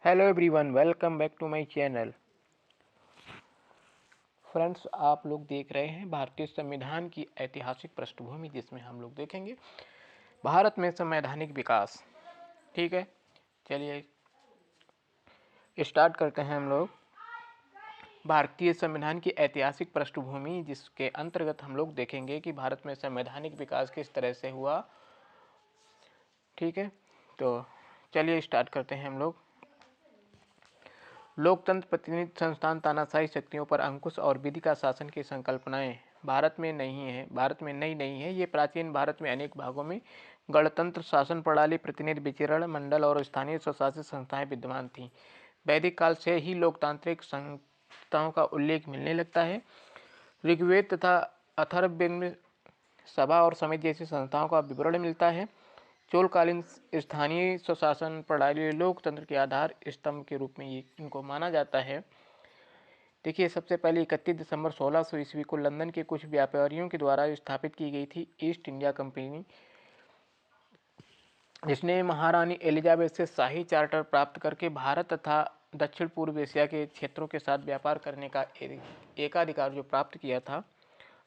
Hello everyone, welcome back to my channel. Friends, आप लोग देख रहे हैं भारतीय संविधान की ऐतिहासिक पृष्ठभूमि, जिसमें हम लोग देखेंगे भारत में संवैधानिक विकास। ठीक है, चलिए स्टार्ट करते हैं हम लोग। भारतीय संविधान की ऐतिहासिक पृष्ठभूमि, जिसके अंतर्गत हम लोग देखेंगे कि भारत में संवैधानिक विकास किस तरह से हुआ। ठीक है, तो चलिए स्टार्ट करते हैं हम लोग। लोकतंत्र, प्रतिनिधि संस्थान, तानाशाही शक्तियों पर अंकुश और विधि का शासन की संकल्पनाएं भारत में नई नहीं है। ये प्राचीन भारत में अनेक भागों में गणतंत्र, शासन प्रणाली, प्रतिनिधि विचरण मंडल और स्थानीय स्वशासित संस्थाएं विद्यमान थीं। वैदिक काल से ही लोकतांत्रिक संस्थाओं का उल्लेख मिलने लगता है। ऋग्वेद तथा अथर्ववेद में सभा और समिति जैसी संस्थाओं का विवरण मिलता है। चोलकालीन स्थानीय स्वशासन प्रणाली लोकतंत्र के आधार स्तंभ के रूप में ये इनको माना जाता है। देखिए, सबसे पहले 31 दिसंबर 1600 ईस्वी को लंदन के कुछ व्यापारियों के द्वारा स्थापित की गई थी ईस्ट इंडिया कंपनी, जिसने महारानी एलिजाबेथ से शाही चार्टर प्राप्त करके भारत तथा दक्षिण पूर्व एशिया के क्षेत्रों के साथ व्यापार करने का एकाधिकार जो प्राप्त किया था।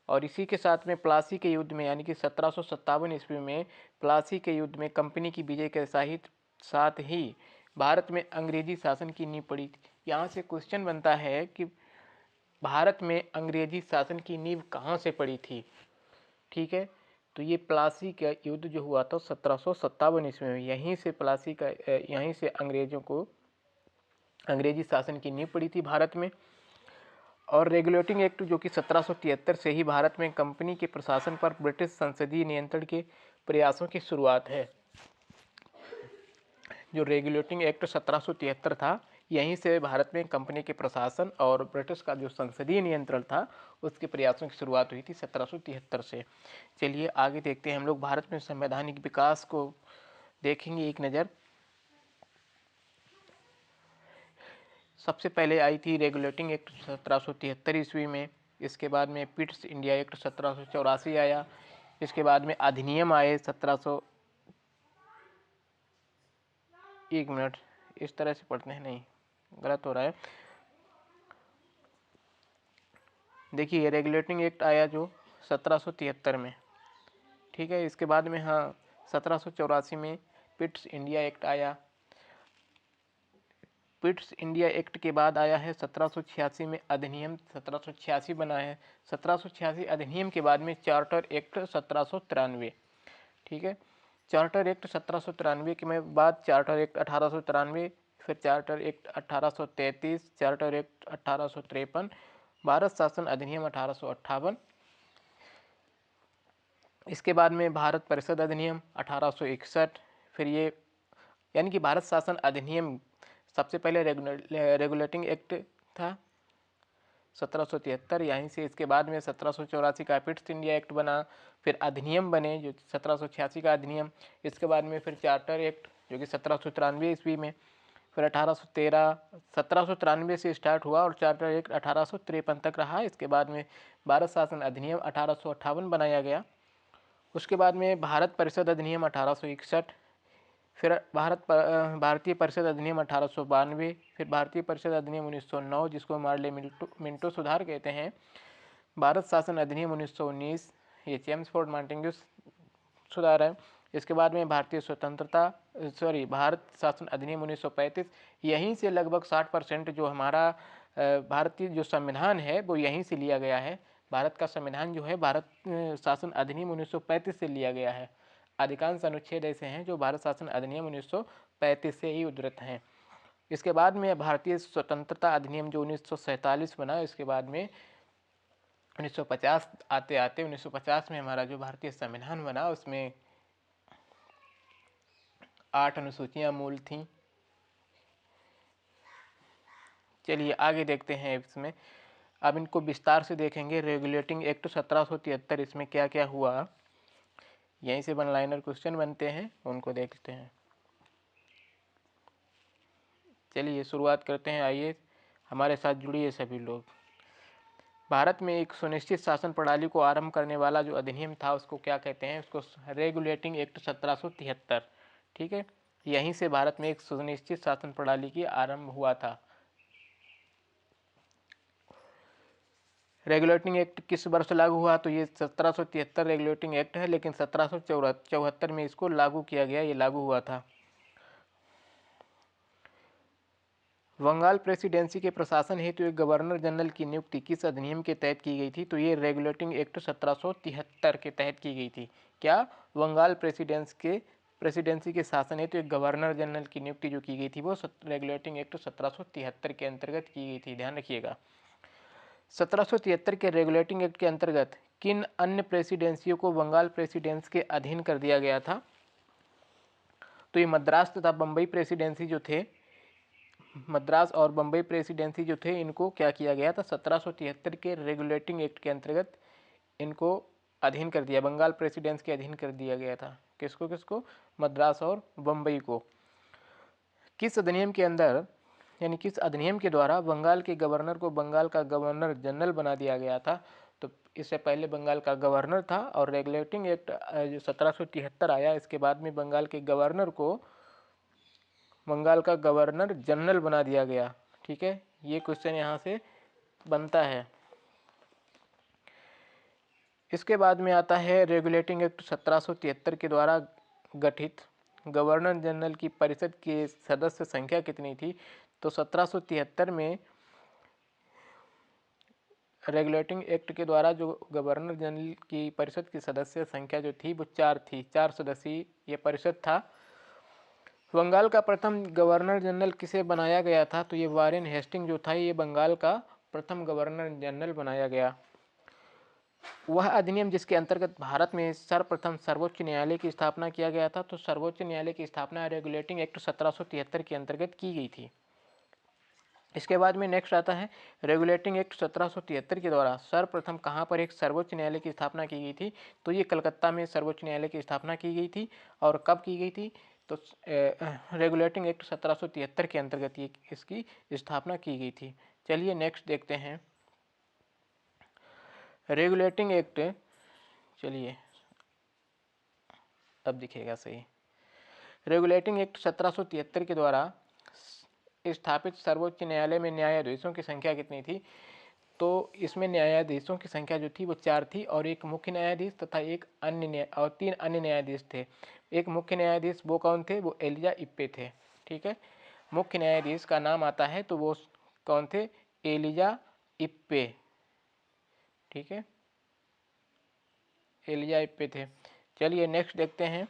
और इसी के साथ में प्लासी के युद्ध में, यानी कि 1757 ईस्वी में प्लासी के युद्ध में कंपनी की विजय के साथ ही भारत में अंग्रेजी शासन की नींव पड़ी। यहाँ से क्वेश्चन बनता है कि भारत में अंग्रेजी शासन की नींव कहाँ से पड़ी थी। ठीक है, तो ये प्लासी का युद्ध जो हुआ था 1757 ईस्वी में, यहीं से अंग्रेजों को अंग्रेजी शासन की नींव पड़ी थी भारत में। और रेगुलेटिंग एक्ट जो कि 1773 से ही भारत में कंपनी के प्रशासन पर ब्रिटिश संसदीय नियंत्रण के प्रयासों की शुरुआत है। जो रेगुलेटिंग एक्ट 1773 था, यहीं से भारत में कंपनी के प्रशासन और ब्रिटिश का जो संसदीय नियंत्रण था, उसके प्रयासों की शुरुआत हुई थी 1773 से। चलिए आगे देखते हैं हम लोग। भारत में संवैधानिक विकास को देखेंगे एक नज़र। सबसे पहले आई थी रेगुलेटिंग एक्ट 1773 ईस्वी में। इसके बाद में पिट्स इंडिया एक्ट 1784 आया। इसके बाद में अधिनियम आए 1 मिनट, इस तरह से पढ़ते हैं, नहीं गलत हो रहा है। देखिए, रेगुलेटिंग एक्ट आया जो 1773 में। ठीक है, इसके बाद में 1784 में पिट्स इंडिया एक्ट आया। पिट्स इंडिया एक्ट के बाद आया है 1786 में अधिनियम 1786 बना है। 1786 अधिनियम के बाद में चार्टर एक्ट 1793। ठीक है, चार्टर एक्ट 1793 के बाद चार्टर एक्ट 1893, फिर charter act 1833, charter act 1853, Bharat शासन अधिनियम 1858। इसके बाद में भारत परिषद अधिनियम 1861। फिर ये, यानी कि भारत शासन अधिनियम सबसे पहले रेगुलेटिंग एक्ट था 1773, यहीं से। इसके बाद में 1784 का पिट्स इंडिया एक्ट बना, फिर अधिनियम बने जो 1786 का अधिनियम। इसके बाद में फिर चार्टर एक्ट जो कि 1793 ईस्वी में, फिर 1793 से स्टार्ट हुआ और चार्टर एक्ट 1853 तक रहा। इसके बाद में भारत शासन अधिनियम 1858 बनाया गया। उसके बाद में भारत परिषद अधिनियम 1861, फिर भारतीय परिषद अधिनियम 1892, फिर भारतीय परिषद अधिनियम 1909, जिसको मार्ले मिंटो सुधार कहते हैं। भारत शासन अधिनियम 1919, ये चेम्सफोर्ड मार्टिन्यू सुधार है। इसके बाद में भारत शासन अधिनियम 1935। यहीं से लगभग 60% जो हमारा भारतीय जो संविधान है वो यहीं से लिया गया है। भारत का संविधान जो है भारत शासन अधिनियम 1935 से लिया गया है। अधिकांश अनुच्छेद ऐसे हैं जो भारत शासन अधिनियम 1935 से ही उद्धृत हैं। इसके बाद में भारतीय स्वतंत्रता अधिनियम जो 1947 बना। इसके बाद में 1950 आते आते 1950 में हमारा जो भारतीय संविधान बना, उसमें 8 अनुसूचियां मूल थीं। चलिए आगे देखते हैं इसमें। अब इनको विस्तार से देखेंगे। रेगुलेटिंग एक्ट 1773, इसमें क्या क्या हुआ, यहीं से वन लाइनर क्वेश्चन बनते हैं, उनको देखते हैं। चलिए शुरुआत करते हैं। आइए हमारे साथ जुड़िए सभी लोग। भारत में एक सुनिश्चित शासन प्रणाली को आरंभ करने वाला जो अधिनियम था उसको क्या कहते हैं, उसको रेगुलेटिंग एक्ट 1773। ठीक है, यहीं से भारत में एक सुनिश्चित शासन प्रणाली की आरंभ हुआ था। रेगुलेटिंग एक्ट किस वर्ष लागू हुआ? तो ये 1773 रेगुलेटिंग एक्ट है, लेकिन 1774 में इसको लागू किया गया, ये लागू हुआ था। बंगाल प्रेसिडेंसी के प्रशासन हेतु एक गवर्नर जनरल की नियुक्ति किस अधिनियम के तहत की गई थी? तो ये रेगुलेटिंग एक्ट 1773 के तहत की गई थी। क्या? बंगाल प्रेसिडेंसी के शासन हेतु एक गवर्नर जनरल की नियुक्ति जो की गई थी वो रेगुलेटिंग एक्ट 1773 के अंतर्गत की गई थी, ध्यान रखिएगा। 1773 के रेगुलेटिंग एक्ट के अंतर्गत किन अन्य प्रेसिडेंसियों को बंगाल प्रेसिडेंसी के अधीन कर दिया गया था? तो ये मद्रास तथा बम्बई प्रेसिडेंसी जो थे, मद्रास और बम्बई प्रेसिडेंसी जो थे, इनको क्या किया गया था? 1773 के रेगुलेटिंग एक्ट के अंतर्गत इनको अधीन कर दिया, बंगाल प्रेसिडेंसी के अधीन कर दिया गया था। किसको किसको? मद्रास और बम्बई को। किस अधिनियम के अंदर, यानी किस अधिनियम के द्वारा बंगाल के गवर्नर को बंगाल का गवर्नर जनरल बना दिया गया था? तो इससे पहले बंगाल का गवर्नर था और रेगुलेटिंग एक्ट जो 1773 आया, इसके बाद में बंगाल के गवर्नर को बंगाल का गवर्नर जनरल बना दिया गया। ठीक है, ये क्वेश्चन यहाँ से बनता है। इसके बाद में आता है रेगुलेटिंग एक्ट 1773 के द्वारा गठित गवर्नर जनरल की परिषद के सदस्य संख्या कितनी थी? तो 1773 में रेगुलेटिंग एक्ट के द्वारा जो गवर्नर जनरल की परिषद की सदस्य संख्या जो थी वो 4 थी, 4 सदस्यीय ये परिषद था। बंगाल का प्रथम गवर्नर जनरल किसे बनाया गया था? तो ये वारेन हेस्टिंग जो था, ये बंगाल का प्रथम गवर्नर जनरल बनाया गया। वह अधिनियम जिसके अंतर्गत भारत में सर्वप्रथम सर्वोच्च न्यायालय की स्थापना किया गया था, तो सर्वोच्च न्यायालय की स्थापना रेगुलेटिंग एक्ट 1773 के अंतर्गत की गई थी। इसके बाद में नेक्स्ट आता है रेगुलेटिंग एक्ट 1773 के द्वारा सर्वप्रथम कहाँ पर एक सर्वोच्च न्यायालय की स्थापना की गई थी? तो ये कलकत्ता में सर्वोच्च न्यायालय की स्थापना की गई थी। और कब की गई थी? तो रेगुलेटिंग एक्ट 1773 के अंतर्गत ये इसकी स्थापना की गई थी। चलिए नेक्स्ट देखते हैं रेगुलेटिंग एक्ट। चलिए अब दिखेगा सही। रेगुलेटिंग एक्ट 1773 के द्वारा स्थापित सर्वोच्च न्यायालय में न्यायाधीशों की संख्या कितनी थी? तो इसमें न्यायाधीशों की संख्या जो थी वो 4 थी और एक मुख्य न्यायाधीश तथा एक अन्य और 3 अन्य न्यायाधीश थे। एक मुख्य न्यायाधीश वो कौन थे? वो एलिजा इप्पे थे। ठीक है, मुख्य न्यायाधीश का नाम आता है तो वो कौन थे? एलिजा इप्पे। ठीक है, एलिजा इप्पे थे। चलिए नेक्स्ट देखते हैं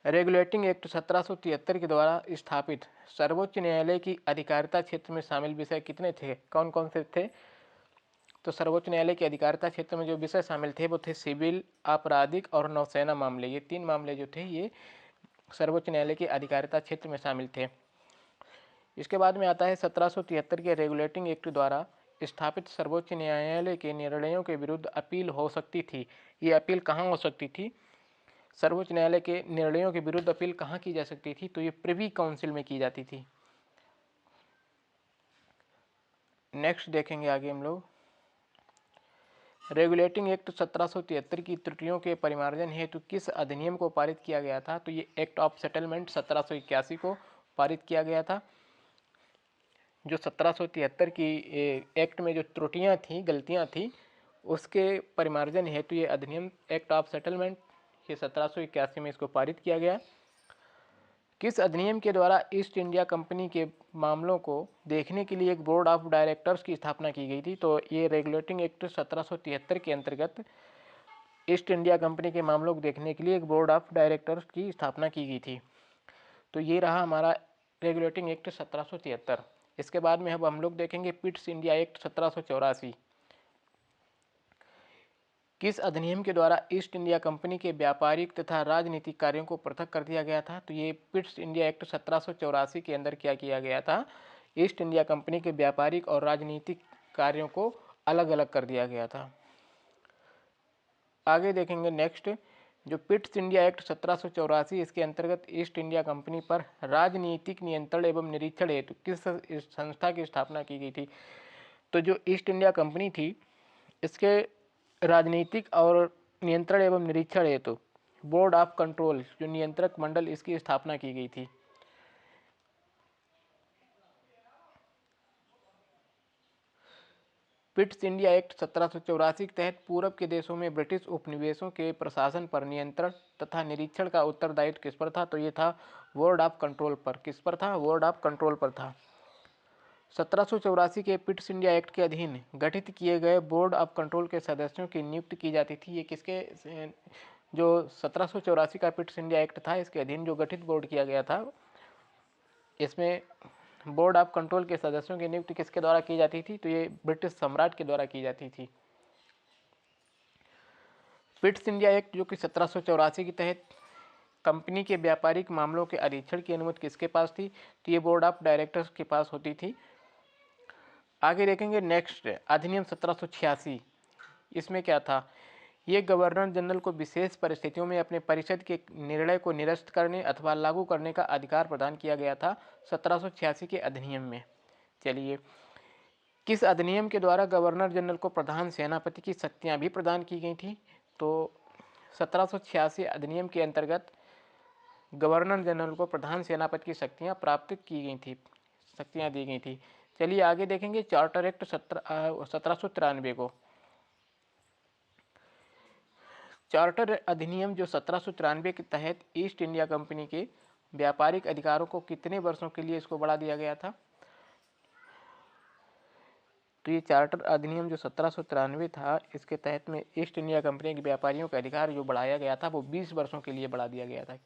रेगुलेटिंग एक्ट 1773 के द्वारा स्थापित सर्वोच्च न्यायालय की अधिकारिता क्षेत्र में शामिल विषय कितने थे? कौन कौन से थे? तो सर्वोच्च न्यायालय के अधिकारिता क्षेत्र में जो विषय शामिल थे वो थे सिविल, आपराधिक और नौसेना मामले। ये 3 मामले जो थे ये सर्वोच्च न्यायालय के अधिकारिता क्षेत्र में शामिल थे। इसके बाद में आता है 1773 के रेगुलेटिंग एक्ट द्वारा स्थापित सर्वोच्च न्यायालय के निर्णयों के विरुद्ध अपील हो सकती थी। ये अपील कहाँ हो सकती थी? सर्वोच्च न्यायालय के निर्णयों के विरुद्ध अपील कहाँ की जा सकती थी? तो ये प्रिवी काउंसिल में की जाती थी। नेक्स्ट देखेंगे आगे हम लोग रेगुलेटिंग एक्ट 1773 की त्रुटियों के परिमार्जन हेतु किस अधिनियम को पारित किया गया था? तो ये एक्ट ऑफ सेटलमेंट 1781 को पारित किया गया था। जो 1773 की एक्ट में जो त्रुटियां थी, गलतियां थी, उसके परिमार्जन हेतु ये अधिनियम एक्ट ऑफ सेटलमेंट ये 1781 में इसको पारित किया गया। किस अधिनियम के द्वारा ईस्ट इंडिया कंपनी के मामलों को देखने के लिए एक बोर्ड ऑफ डायरेक्टर्स की स्थापना की गई थी? तो ये रेगुलेटिंग एक्ट 1773 के अंतर्गत ईस्ट इंडिया कंपनी के मामलों को देखने के लिए एक बोर्ड ऑफ डायरेक्टर्स की स्थापना की गई थी। तो ये रहा हमारा रेगुलेटिंग एक्ट 1773। इसके बाद में अब हम लोग देखेंगे पिट्स इंडिया एक्ट 1784। किस अधिनियम के द्वारा ईस्ट इंडिया कंपनी के व्यापारिक तथा राजनीतिक कार्यों को पृथक कर दिया गया था? तो ये पिट्स इंडिया एक्ट 1784 के अंदर क्या किया गया था? ईस्ट इंडिया कंपनी के व्यापारिक और राजनीतिक कार्यों को अलग अलग कर दिया गया था। आगे देखेंगे नेक्स्ट जो पिट्स इंडिया एक्ट 1784, इसके अंतर्गत ईस्ट इंडिया कंपनी पर राजनीतिक नियंत्रण एवं निरीक्षण हेतु किस संस्था की स्थापना की गई थी? तो जो ईस्ट इंडिया कंपनी थी इसके राजनीतिक और नियंत्रण एवं निरीक्षण हेतु बोर्ड ऑफ कंट्रोल जो नियंत्रक मंडल, इसकी स्थापना की गई थी। पिट्स इंडिया एक्ट 1784 के तहत पूर्व के देशों में ब्रिटिश उपनिवेशों के प्रशासन पर नियंत्रण तथा निरीक्षण का उत्तरदायित्व किस पर था? तो ये था बोर्ड ऑफ कंट्रोल पर। किस पर था? बोर्ड ऑफ कंट्रोल पर था। 1784 के पिट्स इंडिया एक्ट के अधीन गठित किए गए बोर्ड ऑफ कंट्रोल के सदस्यों की नियुक्ति की जाती थी। ये किसके, जो 1784 का पिट्स इंडिया एक्ट था, इसके अधीन जो गठित बोर्ड किया गया था, इसमें बोर्ड ऑफ कंट्रोल के सदस्यों की नियुक्ति किसके द्वारा की जाती थी? तो ये ब्रिटिश सम्राट के द्वारा की जाती थी। पिट्स इंडिया एक्ट जो कि 1784 के तहत कंपनी के व्यापारिक मामलों के अधीक्षण की अनुमति किसके पास थी? तो ये बोर्ड ऑफ डायरेक्टर्स के पास होती थी। आगे देखेंगे नेक्स्ट, अधिनियम 1786। इसमें क्या था? ये गवर्नर जनरल को विशेष परिस्थितियों में अपने परिषद के निर्णय को निरस्त करने अथवा लागू करने का अधिकार प्रदान किया गया था 1786 के अधिनियम में। चलिए, किस अधिनियम के द्वारा गवर्नर जनरल को प्रधान सेनापति की शक्तियां भी प्रदान की गई थी? तो 1786 अधिनियम के अंतर्गत गवर्नर जनरल को प्रधान सेनापति की शक्तियां प्राप्त की गई थी, शक्तियां दी गई थी। चलिए आगे देखेंगे चार्टर एक्ट 1793 को। चार्टर अधिनियम जो 1793 के तहत ईस्ट इंडिया कंपनी के व्यापारिक अधिकारों को कितने वर्षों के लिए इसको बढ़ा दिया गया था? तो ये चार्टर अधिनियम जो 1793 था, इसके तहत में ईस्ट इंडिया कंपनी के व्यापारियों का अधिकार जो बढ़ाया गया था वो 20 वर्षों के लिए बढ़ा दिया गया था।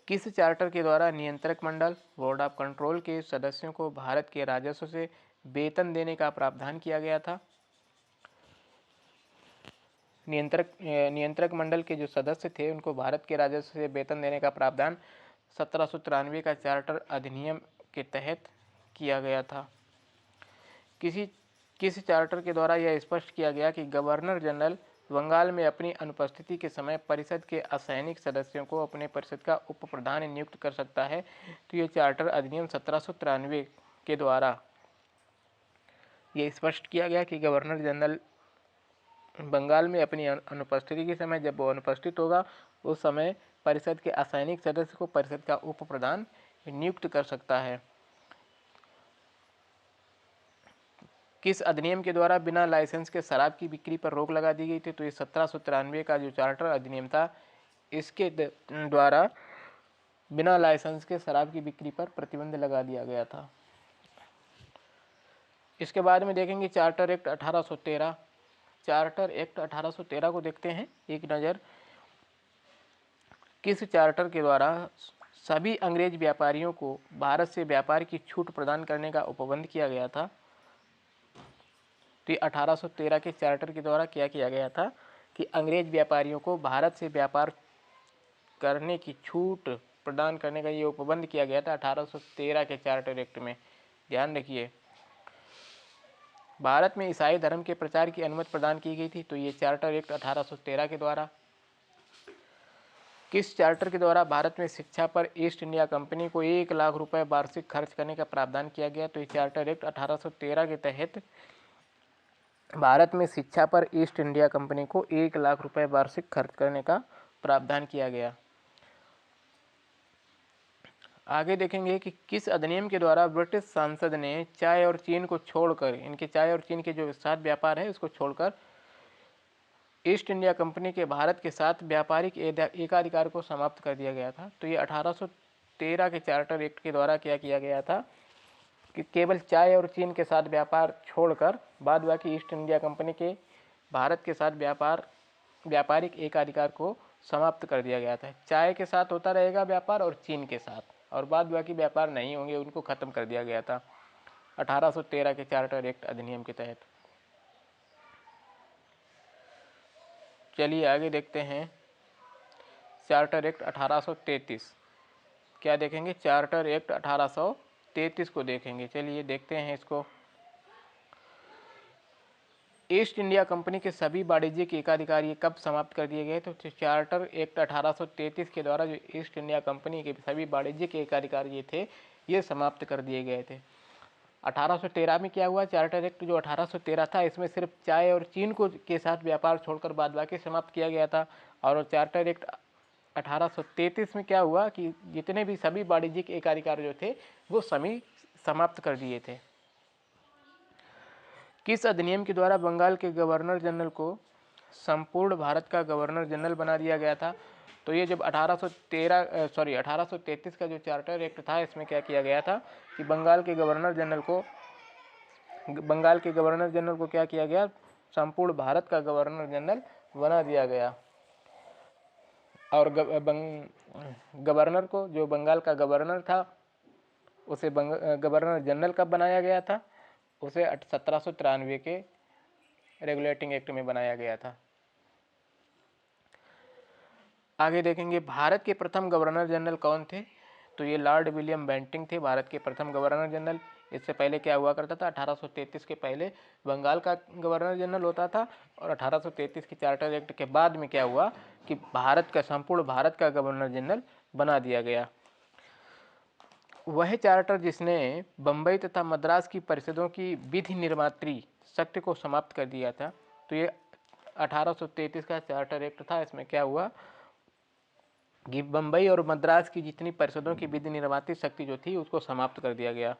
किस चार्टर के द्वारा नियंत्रक मंडल, बोर्ड ऑफ कंट्रोल के सदस्यों को भारत के राजस्व से वेतन देने का प्रावधान किया गया था? नियंत्रक मंडल के जो सदस्य थे उनको भारत के राजस्व से वेतन देने का प्रावधान 1793 का चार्टर अधिनियम के तहत किया गया था। किस चार्टर के द्वारा यह स्पष्ट किया गया कि गवर्नर जनरल बंगाल में अपनी अनुपस्थिति के समय परिषद के असैनिक सदस्यों को अपने परिषद का उप प्रधान नियुक्त कर सकता है? तो ये चार्टर अधिनियम 1793 के द्वारा यह स्पष्ट किया गया कि गवर्नर जनरल बंगाल में अपनी अनुपस्थिति के समय, जब वो अनुपस्थित होगा, उस समय परिषद के असैनिक सदस्य को परिषद का उप प्रधान नियुक्त कर सकता है। किस अधिनियम के द्वारा बिना लाइसेंस के शराब की बिक्री पर रोक लगा दी गई थी? तो ये 1793 का जो चार्टर अधिनियम था, इसके द्वारा बिना लाइसेंस के शराब की बिक्री पर प्रतिबंध लगा दिया गया था। इसके बाद में देखेंगे चार्टर एक्ट 1813। चार्टर एक्ट 1813 को देखते हैं एक नज़र। किस चार्टर के द्वारा सभी अंग्रेज व्यापारियों को भारत से व्यापार की छूट प्रदान करने का उपबंध किया गया था? तो 1813 के चार्टर के द्वारा क्या किया गया था कि अंग्रेज व्यापारियों को भारत से व्यापार करने की छूट प्रदान करने का ये उपबंध किया गया था 1813 के चार्टर एक्ट में। ध्यान रखिए, भारत में ईसाई धर्म के प्रचार की अनुमति प्रदान की गई थी। तो ये चार्टर एक्ट 1813 के द्वारा। किस चार्टर के द्वारा भारत में शिक्षा पर ईस्ट इंडिया कंपनी को 1 लाख रुपए वार्षिक खर्च करने का प्रावधान किया गया? तो ये चार्टर एक्ट 1813 के तहत भारत में शिक्षा पर ईस्ट इंडिया कंपनी को 1 लाख रुपए वार्षिक खर्च करने का प्रावधान किया गया। आगे देखेंगे कि किस अधिनियम के द्वारा ब्रिटिश संसद ने चाय और चीन को छोड़कर, इनके चाय और चीन के जो साथ व्यापार है उसको छोड़कर ईस्ट इंडिया कंपनी के भारत के साथ व्यापारिक एकाधिकार को समाप्त कर दिया गया था? तो ये 1813 के चार्टर एक्ट के द्वारा क्या किया गया था कि केवल चाय और चीन के साथ व्यापार छोड़कर बाद बाकी ईस्ट इंडिया कंपनी के भारत के साथ व्यापारिक एकाधिकार को समाप्त कर दिया गया था। चाय के साथ होता रहेगा व्यापार और चीन के साथ, और बाद बाकी व्यापार नहीं होंगे, उनको ख़त्म कर दिया गया था 1813 के चार्टर एक्ट अधिनियम के तहत। चलिए आगे देखते हैं चार्टर एक्ट 1833। क्या देखेंगे? चार्टर एक्ट 1833 को देखेंगे। चलिए देखते हैं इसको। ईस्ट इंडिया कंपनी के सभी वाणिज्यिक एकाधिकार ये कब समाप्त कर दिए गए? तो चार्टर एक्ट 1833 के द्वारा जो ईस्ट इंडिया कंपनी के सभी वाणिज्यिक एकाधिकार ये थे, ये समाप्त कर दिए गए थे। 1813 में क्या हुआ, चार्टर एक्ट जो 1813 था इसमें सिर्फ चाय और चीन को के साथ व्यापार छोड़कर बाद बाकी समाप्त किया गया था। और चार्टर एक्ट 1833 में क्या हुआ कि जितने भी सभी वाणिज्यिक एकाधिकार जो थे वो सभी समाप्त कर दिए थे। किस अधिनियम के द्वारा बंगाल के गवर्नर जनरल को संपूर्ण भारत का गवर्नर जनरल बना दिया गया था? तो ये जब 1833 का जो चार्टर एक्ट था इसमें क्या किया गया था कि बंगाल के गवर्नर जनरल को क्या किया गया, संपूर्ण भारत का गवर्नर जनरल बना दिया गया। और गवर्नर को, जो बंगाल का गवर्नर था उसे गवर्नर जनरल कब बनाया गया था, उसे 1793 के रेगुलेटिंग एक्ट में बनाया गया था। आगे देखेंगे भारत के प्रथम गवर्नर जनरल कौन थे? तो ये लॉर्ड विलियम बेंटिंग थे भारत के प्रथम गवर्नर जनरल। इससे पहले क्या हुआ करता था, 1833 के पहले बंगाल का गवर्नर जनरल होता था और 1833 की चार्टर एक्ट के बाद में क्या हुआ कि संपूर्ण भारत का गवर्नर जनरल बना दिया गया। वह चार्टर जिसने बम्बई तथा मद्रास की परिषदों की विधि निर्मात्री शक्ति को समाप्त कर दिया था। तो ये 1833 का चार्टर एक्ट था। इसमें क्या हुआ कि बम्बई और मद्रास की जितनी परिषदों की विधि निर्मात्री शक्ति जो थी उसको समाप्त कर दिया गया।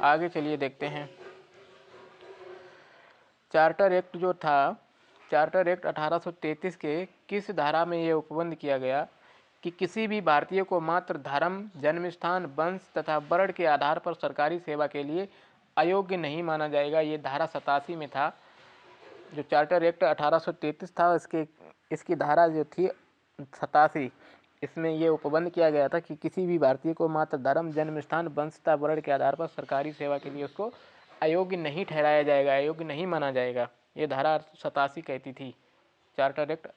आगे चलिए देखते हैं चार्टर एक्ट जो था, चार्टर एक्ट 1833 के किस धारा में यह उपबंध किया गया कि किसी भी भारतीय को मात्र धर्म, जन्म स्थान, वंश तथा वर्ण के आधार पर सरकारी सेवा के लिए अयोग्य नहीं माना जाएगा। ये धारा 87 में था। जो चार्टर एक्ट 1833 था इसकी धारा जो थी 87, इसमें ये उपबंध किया गया था कि किसी भी भारतीय को मात्र धर्म, जन्म स्थान, वंश तथा वर्ण के आधार पर सरकारी सेवा के लिए उसको अयोग्य नहीं ठहराया जाएगा, अयोग्य नहीं माना जाएगा। ये धारा 87 कहती थी। चार्टर एक्ट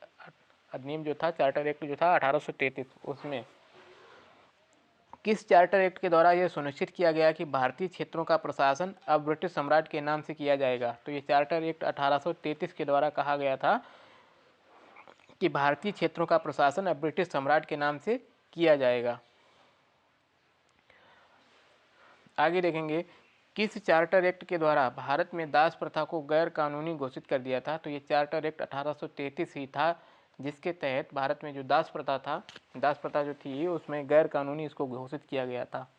अधिनियम जो था, चार्टर एक्ट जो था 1833, उसमें किस चार्टर एक्ट के द्वारा यह सुनिश्चित किया गया कि भारतीय क्षेत्रों का प्रशासन अब ब्रिटिश सम्राट के नाम से किया जाएगा? तो ये चार्टर एक्ट 1833 के द्वारा कहा गया था कि भारतीय क्षेत्रों का प्रशासन अब ब्रिटिश सम्राट के नाम से किया जाएगा। आगे देखेंगे किस चार्टर एक्ट के द्वारा भारत में दास प्रथा को गैर कानूनी घोषित कर दिया था? तो ये चार्टर एक्ट 1833 ही था जिसके तहत भारत में जो दास प्रथा जो थी उसमें गैर कानूनी इसको घोषित किया गया था।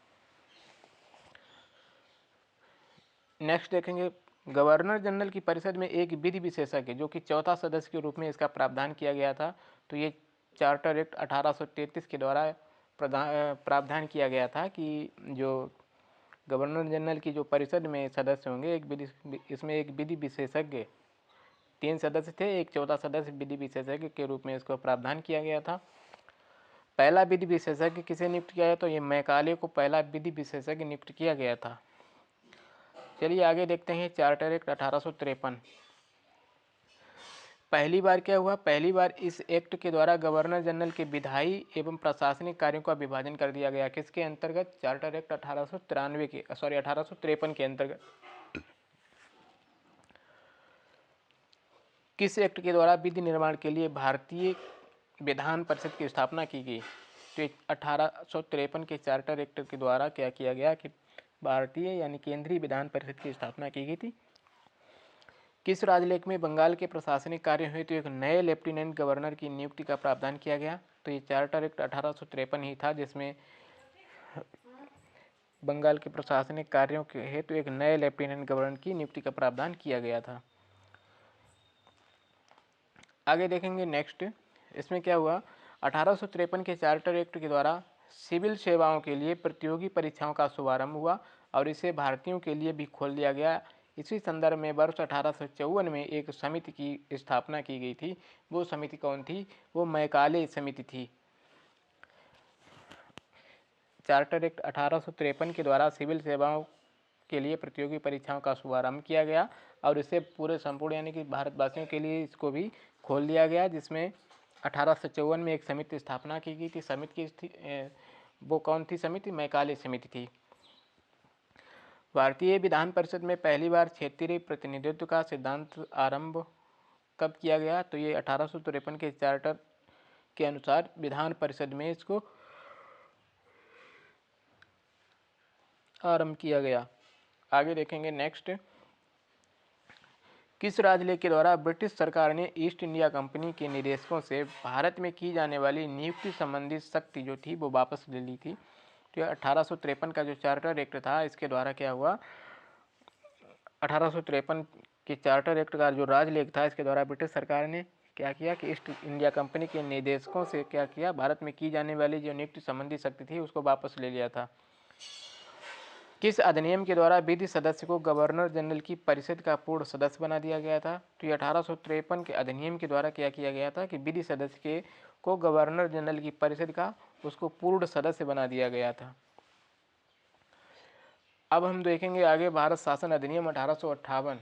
नेक्स्ट देखेंगे गवर्नर जनरल की परिषद में एक विधि विशेषज्ञ जो कि चौथा सदस्य के रूप में इसका प्रावधान किया गया था। तो ये चार्टर एक्ट 1833 के द्वारा प्रावधान किया गया था कि जो गवर्नर जनरल की जो परिषद में सदस्य होंगे इसमें एक विधि विशेषज्ञ, 3 सदस्य थे, एक चौथा सदस्य विधि विशेषज्ञ के रूप में इसको प्रावधान किया गया था। पहला विधि विशेषज्ञ किसे नियुक्त किया गया? तो ये मैकाले को पहला विधि विशेषज्ञ नियुक्त किया गया था। चलिए आगे देखते हैं चार्टर एक्ट 1853। पहली बार क्या हुआ, पहली बार इस एक्ट के द्वारा गवर्नर जनरल के विधायी एवं प्रशासनिक कार्यों का विभाजन कर दिया गया। किसके अंतर्गत? चार्टर एक्ट 1853 के अंतर्गत। किस एक्ट के द्वारा विधि निर्माण के लिए भारतीय विधान परिषद की स्थापना की गई? तो 1853 के चार्टर एक्ट के द्वारा क्या किया गया कि भारतीय यानी केंद्रीय विधान परिषद की स्थापना की गई थी। किस राजलेख में बंगाल के प्रशासनिक कार्य हुए तो एक नए लेफ्टिनेंट गवर्नर की नियुक्ति का प्रावधान किया गया? तो ये चार्टर एक्ट 1853 ही था जिसमें बंगाल के प्रशासनिक कार्यों के हेतु एक नए लेफ्टिनेंट गवर्नर की नियुक्ति का प्रावधान किया गया था। आगे देखेंगे नेक्स्ट, इसमें क्या हुआ, 1853 के चार्टर एक्ट के द्वारा सिविल सेवाओं के लिए प्रतियोगी परीक्षाओं का शुभारंभ हुआ और इसे भारतीयों के लिए भी खोल दिया गया। इसी संदर्भ में वर्ष 1854 में एक समिति की स्थापना की गई थी। वो समिति कौन थी? वो मैकाले समिति थी। चार्टर एक्ट 1853 के द्वारा सिविल सेवाओं के लिए प्रतियोगी परीक्षाओं का शुभारंभ किया गया और इसे पूरे संपूर्ण यानी कि भारतवासियों के लिए इसको भी खोल दिया गया, जिसमें 1854 में एक समिति की स्थापना की गई थी। समिति की वो कौन थी समिति? मैकाले समिति थी। भारतीय विधान परिषद में पहली बार क्षेत्रीय प्रतिनिधित्व का सिद्धांत आरंभ कब किया गया? तो ये 1853 के चार्टर के अनुसार विधान परिषद में इसको आरंभ किया गया। आगे देखेंगे नेक्स्ट, किस राजलेख के द्वारा ब्रिटिश सरकार ने ईस्ट इंडिया कंपनी के निदेशकों से भारत में की जाने वाली नियुक्ति संबंधी सख्ती जो थी वो वापस ले ली थी? तो 1853 का जो चार्टर एक्ट था, इसके द्वारा क्या हुआ, 1853 के चार्टर एक्ट का जो राजलेख था, इसके द्वारा ब्रिटिश सरकार ने क्या किया कि ईस्ट इंडिया कंपनी के निदेशकों से क्या किया, भारत में की जाने वाली जो नियुक्ति संबंधी सख्ती थी उसको वापस ले लिया था। किस अधिनियम के द्वारा विधि सदस्य को गवर्नर जनरल की परिषद का पूर्ण सदस्य बना दिया गया था? तो ये 1853 के अधिनियम के द्वारा क्या किया गया था कि विधि सदस्य के को गवर्नर जनरल की परिषद का उसको पूर्ण सदस्य बना दिया गया था। अब हम देखेंगे आगे भारत शासन अधिनियम 1858।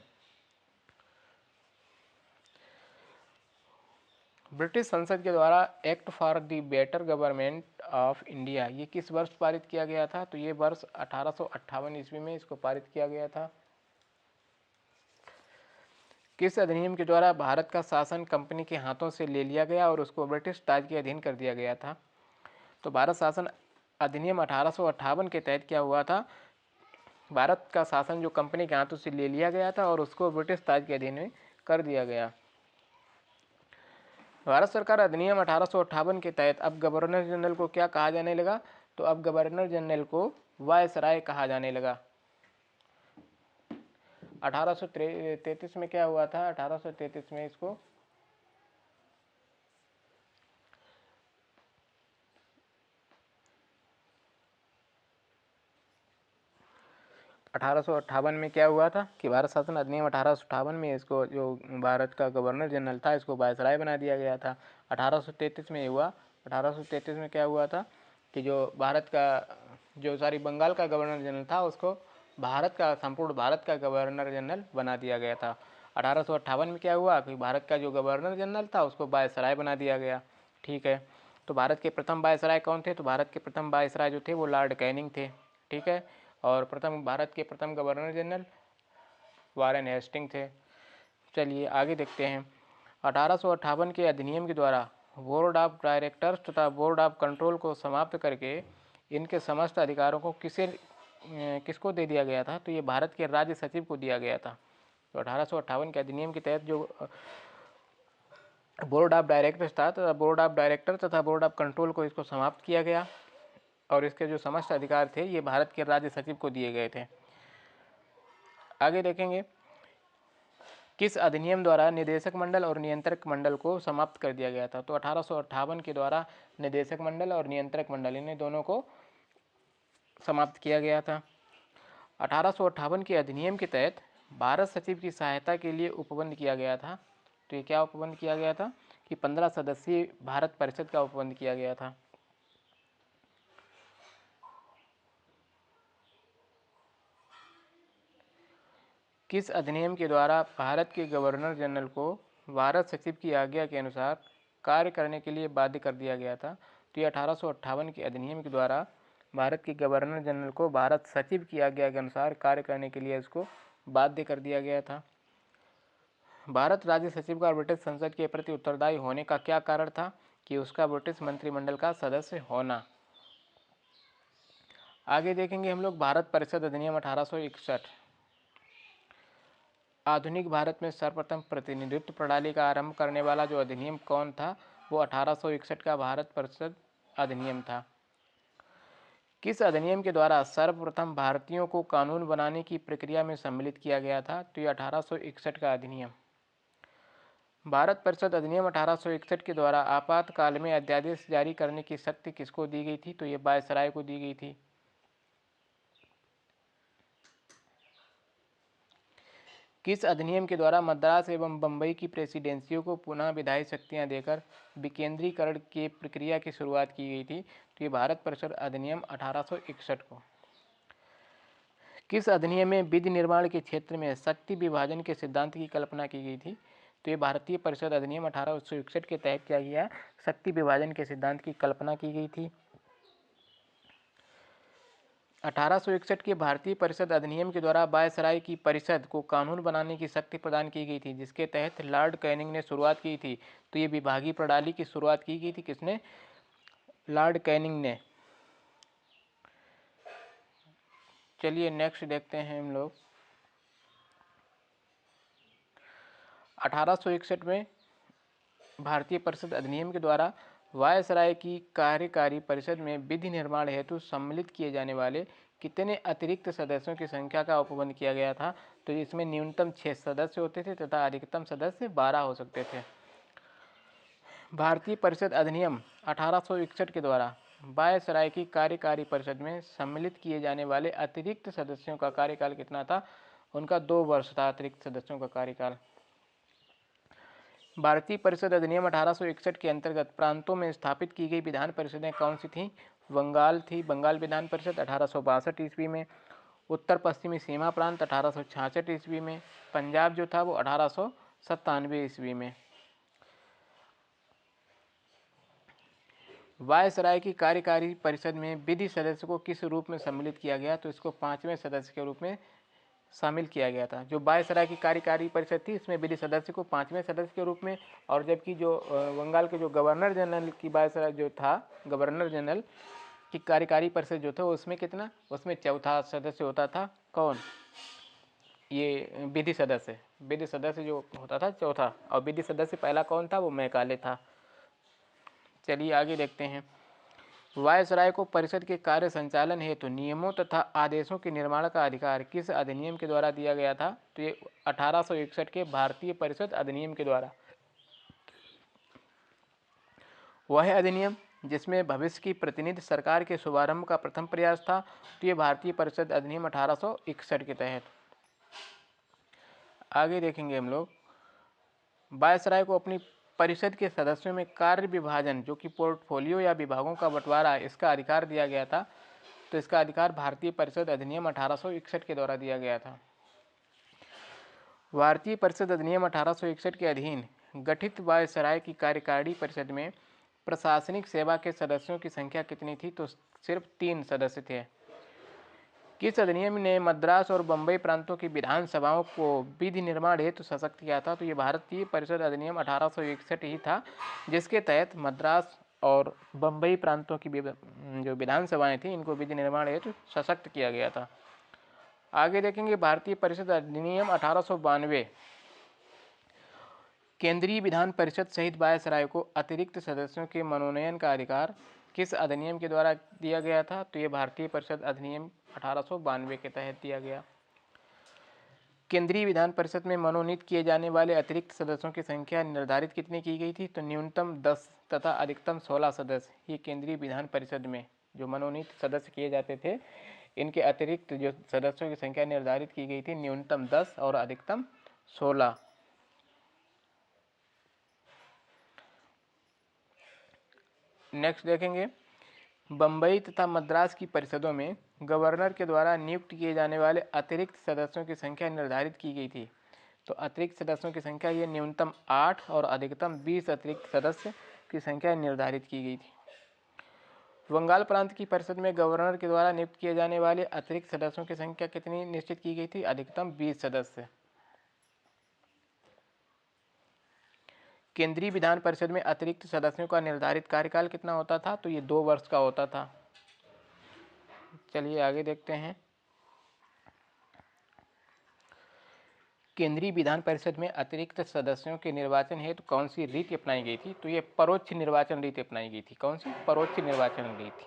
ब्रिटिश संसद के द्वारा act for the better government of India ये किस वर्ष पारित किया गया था? तो ये वर्ष 1858 ईस्वी में इसको पारित किया गया था। किस अधिनियम के द्वारा भारत का शासन कंपनी के हाथों से ले लिया गया और उसको ब्रिटिश राज के अधीन कर दिया गया था? तो भारत शासन अधिनियम 1858 के तहत क्या हुआ था, भारत का शासन जो कंपनी के हाथों से ले लिया गया था और उसको ब्रिटिश राज के अधीन में कर दिया गया। भारत सरकार अधिनियम 1858 के तहत अब गवर्नर जनरल को क्या कहा जाने लगा? तो अब गवर्नर जनरल को वायसराय कहा जाने लगा। 1833 में क्या हुआ था, 1833 में इसको 1858 में क्या हुआ था कि भारत शासन अधिनियम 1858 में इसको जो भारत का गवर्नर जनरल था इसको वायसराय बना दिया गया था। 1833 में हुआ, 1833 में क्या हुआ था कि जो भारत का जो बंगाल का गवर्नर जनरल था उसको भारत का संपूर्ण भारत का गवर्नर जनरल बना दिया गया था। 1858 में क्या हुआ कि भारत का जो गवर्नर जनरल था उसको वायसराय बना दिया गया। ठीक है, तो भारत के प्रथम वायसराय कौन थे? तो भारत के प्रथम वायसराय जो थे वो लॉर्ड कैनिंग थे। ठीक है, और भारत के प्रथम गवर्नर जनरल वारेन हेस्टिंग थे। चलिए आगे देखते हैं। 1858 के अधिनियम के द्वारा बोर्ड ऑफ डायरेक्टर्स तथा बोर्ड ऑफ कंट्रोल को समाप्त करके इनके समस्त अधिकारों को किसको दे दिया गया था? तो ये भारत के राज्य सचिव को दिया गया था। तो 1858 के अधिनियम के तहत जो बोर्ड ऑफ डायरेक्टर्स था तथा बोर्ड ऑफ डायरेक्टर तथा बोर्ड ऑफ कंट्रोल को इसको समाप्त किया गया और इसके जो समस्त अधिकार थे ये भारत के राज्य सचिव को दिए गए थे। आगे देखेंगे, किस अधिनियम द्वारा निदेशक मंडल और नियंत्रक मंडल को समाप्त कर दिया गया था? तो 1858 के द्वारा निदेशक मंडल और नियंत्रक मंडल इन्हें दोनों को समाप्त किया गया था। 1858 के अधिनियम के तहत भारत सचिव की सहायता के लिए उपबंध किया गया था। तो ये क्या उपबंध किया गया था कि 15 सदस्यीय भारत परिषद का उपबंध किया गया था। किस अधिनियम के द्वारा भारत के गवर्नर जनरल को भारत सचिव की आज्ञा के अनुसार कार्य करने के लिए बाध्य कर दिया गया था? तो ये 1858 के अधिनियम के द्वारा भारत के गवर्नर जनरल को भारत सचिव की आज्ञा के अनुसार कार्य करने के लिए इसको बाध्य कर दिया गया था। भारत राज्य सचिव का ब्रिटिश संसद के प्रति उत्तरदायी होने का क्या कारण था? कि उसका ब्रिटिश मंत्रिमंडल का सदस्य होना। आगे देखेंगे हम लोग भारत परिषद अधिनियम 1861। आधुनिक भारत में सर्वप्रथम प्रतिनिधित्व प्रणाली का आरंभ करने वाला जो अधिनियम कौन था? वो 1861 का भारत परिषद अधिनियम था। किस अधिनियम के द्वारा सर्वप्रथम भारतीयों को कानून बनाने की प्रक्रिया में सम्मिलित किया गया था? तो ये 1861 का अधिनियम। भारत परिषद अधिनियम 1861 के द्वारा आपातकाल में अध्यादेश जारी करने की शक्ति किसको दी गई थी? तो ये वायसराय को दी गई थी। किस अधिनियम के द्वारा मद्रास एवं बम्बई की प्रेसिडेंसियों को पुनः विधायी शक्तियां देकर विकेंद्रीकरण की प्रक्रिया की शुरुआत की गई थी? तो ये भारत परिषद अधिनियम 1861 को। किस अधिनियम में विधि निर्माण के क्षेत्र में शक्ति विभाजन के सिद्धांत की कल्पना की गई थी? तो ये भारतीय परिषद अधिनियम 1861 के तहत क्या किया, शक्ति विभाजन के सिद्धांत की कल्पना की गई थी। 1861 के भारतीय परिषद अधिनियम के द्वारा वायसराय की परिषद को कानून बनाने की शक्ति प्रदान की गई थी, जिसके तहत लॉर्ड कैनिंग ने शुरुआत की थी। तो ये विभागीय प्रणाली की शुरुआत की गई थी किसने? लॉर्ड कैनिंग ने। चलिए नेक्स्ट देखते हैं हम लोग। 1861 में भारतीय परिषद अधिनियम के द्वारा वायसराय की कार्यकारी परिषद में विधि निर्माण हेतु सम्मिलित किए जाने वाले कितने अतिरिक्त सदस्यों की संख्या का उपबंध किया गया था? तो इसमें न्यूनतम 6 सदस्य होते थे तथा अधिकतम सदस्य 12 हो सकते थे। भारतीय परिषद अधिनियम 1861 के द्वारा वायसराय की कार्यकारी परिषद में सम्मिलित किए जाने वाले अतिरिक्त सदस्यों का कार्यकाल कितना था? उनका 2 वर्ष था अतिरिक्त सदस्यों का कार्यकाल। भारतीय परिषद अधिनियम 1861 के अंतर्गत प्रांतों में स्थापित की गई विधान परिषदें कौन सी थीं? बंगाल थी, बंगाल विधान परिषद 1862 ईस्वी में। उत्तर पश्चिमी सीमा प्रांत 1866 ईस्वी में। पंजाब जो था वो 1897 ईस्वी में। वायसराय की कार्यकारी परिषद में विधि सदस्य को किस रूप में सम्मिलित किया गया? तो इसको 5वें सदस्य के रूप में शामिल किया गया था। जो वायसराय की कार्यकारी परिषद थी इसमें विधि सदस्य को 5वें सदस्य के रूप में, और जबकि जो बंगाल के जो गवर्नर जनरल की वायसराय जो था, गवर्नर जनरल की कार्यकारी परिषद जो था उसमें कितना, उसमें चौथा सदस्य होता था। कौन? ये विधि सदस्य। विधि सदस्य जो होता था चौथा, और विधि सदस्य पहला कौन था? वो मैकाले था। चलिए आगे देखते हैं। वायसराय को परिषद के कार्य संचालन हेतु नियमों तथा आदेशों के निर्माण का अधिकार किस अधिनियम के द्वारा दिया गया था? तो ये 1861 के भारतीय परिषद अधिनियम के द्वारा। वह अधिनियम जिसमें भविष्य की प्रतिनिधि सरकार के शुभारंभ का प्रथम प्रयास था, तो ये भारतीय परिषद अधिनियम 1861 के तहत। आगे देखेंगे हम लोग। वायसराय को अपनी परिषद के सदस्यों में कार्य विभाजन, जो कि पोर्टफोलियो या विभागों का बंटवारा, इसका अधिकार दिया गया था। तो इसका अधिकार भारतीय परिषद अधिनियम 1861 के द्वारा दिया गया था। भारतीय परिषद अधिनियम 1861 के अधीन गठित वायसराय की कार्यकारी परिषद में प्रशासनिक सेवा के सदस्यों की संख्या कितनी थी? तो सिर्फ 3 सदस्य थे। किस अधिनियम ने मद्रास और बम्बई प्रांतों की विधानसभाओं को विधि निर्माण हेतु सशक्त किया था? तो ये भारतीय परिषद अधिनियम 1861 ही था, जिसके तहत मद्रास और बम्बई प्रांतों की जो विधानसभाएं थी इनको विधि निर्माण हेतु सशक्त किया गया था। आगे देखेंगे। भारतीय परिषद अधिनियम 1892 केंद्रीय विधान परिषद सहित वायसराय को अतिरिक्त सदस्यों के मनोनयन का अधिकार किस अधिनियम के द्वारा दिया गया था? तो ये भारतीय परिषद अधिनियम 1892 के तहत दिया गया। केंद्रीय विधान परिषद में मनोनीत किए जाने वाले अतिरिक्त सदस्यों की संख्या निर्धारित कितनी की गई थी? तो न्यूनतम 10 तथा अधिकतम 16 सदस्य ये केंद्रीय विधान परिषद में जो मनोनीत सदस्य किए जाते थे, इनके अतिरिक्त जो सदस्यों की संख्या निर्धारित की गई थी न्यूनतम 10 और अधिकतम 16। नेक्स्ट देखेंगे। बम्बई तथा मद्रास की परिषदों में गवर्नर के द्वारा नियुक्त किए जाने वाले अतिरिक्त सदस्यों की संख्या निर्धारित की गई थी। तो अतिरिक्त सदस्यों की संख्या ये न्यूनतम 8 और अधिकतम 20 अतिरिक्त सदस्य की संख्या निर्धारित की गई थी। बंगाल प्रांत की परिषद में गवर्नर के द्वारा नियुक्त किए जाने वाले अतिरिक्त सदस्यों की संख्या कितनी निश्चित की गई थी? अधिकतम 20 सदस्य। केंद्रीय विधान परिषद में अतिरिक्त सदस्यों का निर्धारित कार्यकाल कितना होता था? तो ये 2 वर्ष का होता था। चलिए आगे देखते हैं। केंद्रीय विधान परिषद में अतिरिक्त सदस्यों के निर्वाचन हेतु कौन सी रीति अपनाई गई थी? तो ये परोक्ष निर्वाचन रीति अपनाई गई थी। कौन सी? परोक्ष निर्वाचन रीति।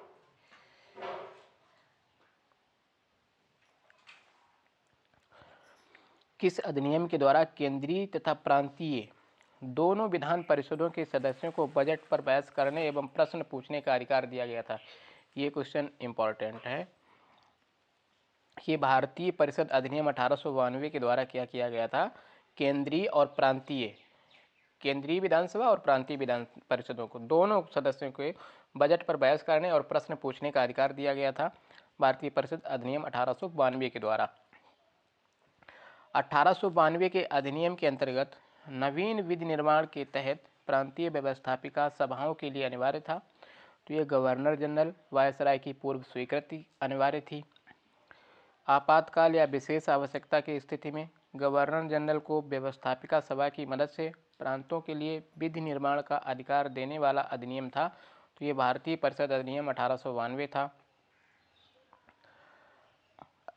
किस अधिनियम के द्वारा केंद्रीय तथा प्रांतीय दोनों विधान परिषदों के सदस्यों को बजट पर बहस करने एवं प्रश्न पूछने का अधिकार दिया गया था? ये क्वेश्चन इंपॉर्टेंट है। ये भारतीय परिषद अधिनियम 1892 के द्वारा क्या किया गया था? केंद्रीय और प्रांतीय, केंद्रीय विधानसभा और प्रांतीय विधान परिषदों को, दोनों सदस्यों को बजट पर बहस करने और प्रश्न पूछने का अधिकार दिया गया था भारतीय परिषद अधिनियम 1892 के द्वारा। 1892 के अधिनियम के अंतर्गत नवीन विधि निर्माण के तहत प्रांतीय व्यवस्थापिका सभाओं के लिए अनिवार्य था। तो ये गवर्नर जनरल वायसराय की पूर्व स्वीकृति अनिवार्य थी। आपातकाल या विशेष आवश्यकता की स्थिति में गवर्नर जनरल को व्यवस्थापिका सभा की मदद से प्रांतों के लिए विधि निर्माण का अधिकार देने वाला अधिनियम था। तो ये भारतीय परिषद अधिनियम 1892 था।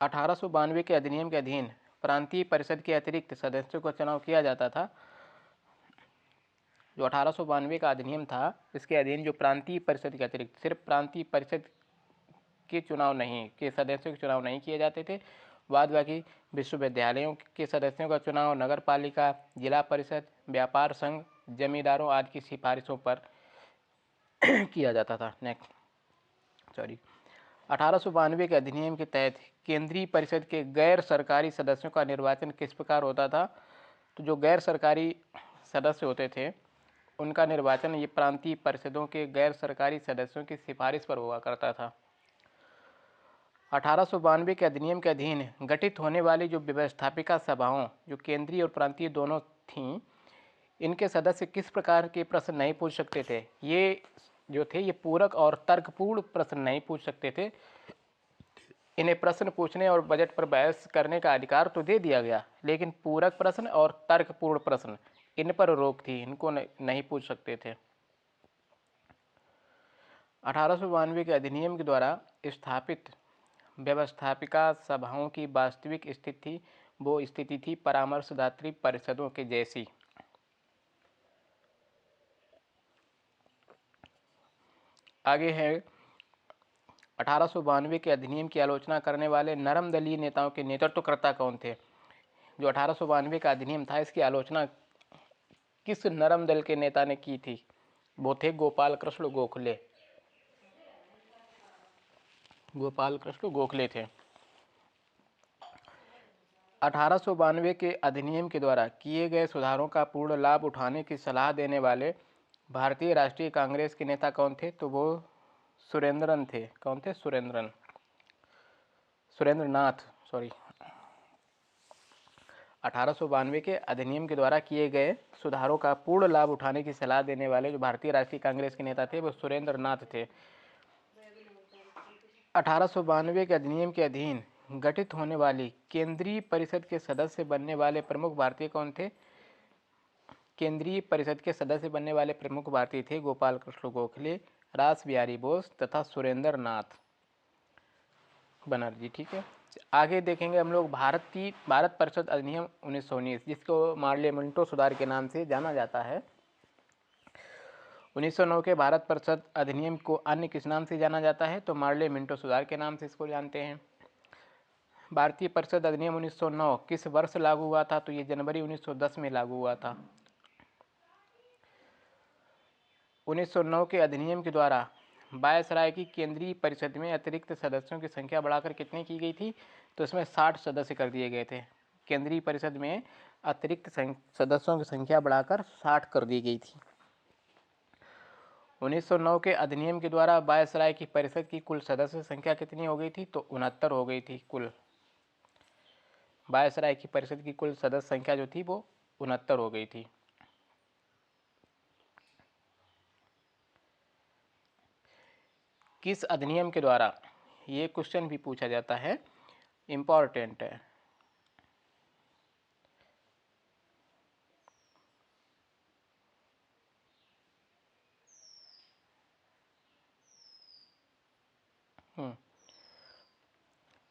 1892 के अधिनियम के अधीन प्रांतीय परिषद के अतिरिक्त सदस्यों का चुनाव किया जाता था। जो 1892 का अधिनियम था, इसके अधीन जो प्रांतीय परिषद के अतिरिक्त सिर्फ प्रांतीय परिषद के चुनाव नहीं, के सदस्यों के चुनाव नहीं किए जाते थे। बाद बाकी विश्वविद्यालयों के सदस्यों का चुनाव नगर पालिका, जिला परिषद, व्यापार संघ, जमींदारों आदि की सिफारिशों पर किया जाता था। नेक्स्ट 1892 के अधिनियम के तहत केंद्रीय परिषद के गैर सरकारी सदस्यों का निर्वाचन किस प्रकार होता था? तो जो गैर सरकारी सदस्य होते थे उनका निर्वाचन ये प्रांतीय परिषदों के गैर सरकारी सदस्यों की सिफारिश पर हुआ करता था। 1892 के अधिनियम के अधीन गठित होने वाली जो व्यवस्थापिका सभाओं, जो केंद्रीय और प्रांतीय दोनों थीं, इनके सदस्य किस प्रकार के प्रश्न नहीं पूछ सकते थे? ये जो थे ये पूरक और तर्कपूर्ण प्रश्न नहीं पूछ सकते थे। इन्हें प्रश्न पूछने और बजट पर बहस करने का अधिकार तो दे दिया गया, लेकिन पूरक प्रश्न और तर्कपूर्ण प्रश्न इन पर रोक थी, इनको नहीं पूछ सकते थे। 1892 के अधिनियम के द्वारा स्थापित व्यवस्थापिका सभाओं की वास्तविक स्थिति वो स्थिति थी परामर्शदात्री परिषदों के जैसी। आगे है 1892 के अधिनियम की आलोचना करने वाले नरम दलीय नेताओं के नेतृत्वकर्ता कौन थे? जो 1892 का अधिनियम था, इसकी आलोचना किस नरम दल के नेता ने की थी? वो थे गोपाल कृष्ण गोखले। गोपाल कृष्ण गोखले थे। 1892 के अधिनियम के द्वारा किए गए सुधारों का पूर्ण लाभ उठाने की सलाह देने वाले भारतीय राष्ट्रीय कांग्रेस के नेता कौन थे? तो वो सुरेंद्रन थे। कौन थे? सुरेंद्रनाथ। 1892 के अधिनियम के द्वारा किए गए सुधारों का पूर्ण लाभ उठाने की सलाह देने वाले जो भारतीय राष्ट्रीय कांग्रेस के नेता थे वो सुरेंद्रनाथ थे। 1892 के अधिनियम के अधीन गठित होने वाली केंद्रीय परिषद के सदस्य बनने वाले प्रमुख भारतीय कौन थे? केंद्रीय परिषद के सदस्य बनने वाले प्रमुख भारतीय थे गोपाल कृष्ण गोखले, रास बिहारी बोस तथा सुरेंद्रनाथ बनर्जी। ठीक है, आगे देखेंगे हम लोग भारत परिषद अधिनियम 1919, जिसको मार्ले मिंटो सुधार के नाम से जाना जाता है। 1909 के भारत परिषद अधिनियम को अन्य किस नाम से जाना जाता है? तो मार्ले मिंटो सुधार के नाम से इसको जानते हैं। भारतीय परिषद अधिनियम 1909 किस वर्ष लागू हुआ था? तो ये जनवरी 1910 में लागू हुआ था। 1909 के अधिनियम के द्वारा वायसराय की केंद्रीय परिषद में अतिरिक्त सदस्यों की संख्या बढ़ाकर कितनी की गई थी? तो इसमें 60 सदस्य कर दिए गए थे। केंद्रीय परिषद में अतिरिक्त सदस्यों की संख्या बढ़ाकर 60 कर दी गई थी। 1909 के अधिनियम के द्वारा वायसराय की परिषद की कुल सदस्य संख्या कितनी हो गई थी? तो 69 हो गई थी। कुल वायसराय की परिषद की कुल सदस्य संख्या जो थी वो 69 हो गई थी। किस अधिनियम के द्वारा, ये क्वेश्चन भी पूछा जाता है, इम्पॉर्टेंट है।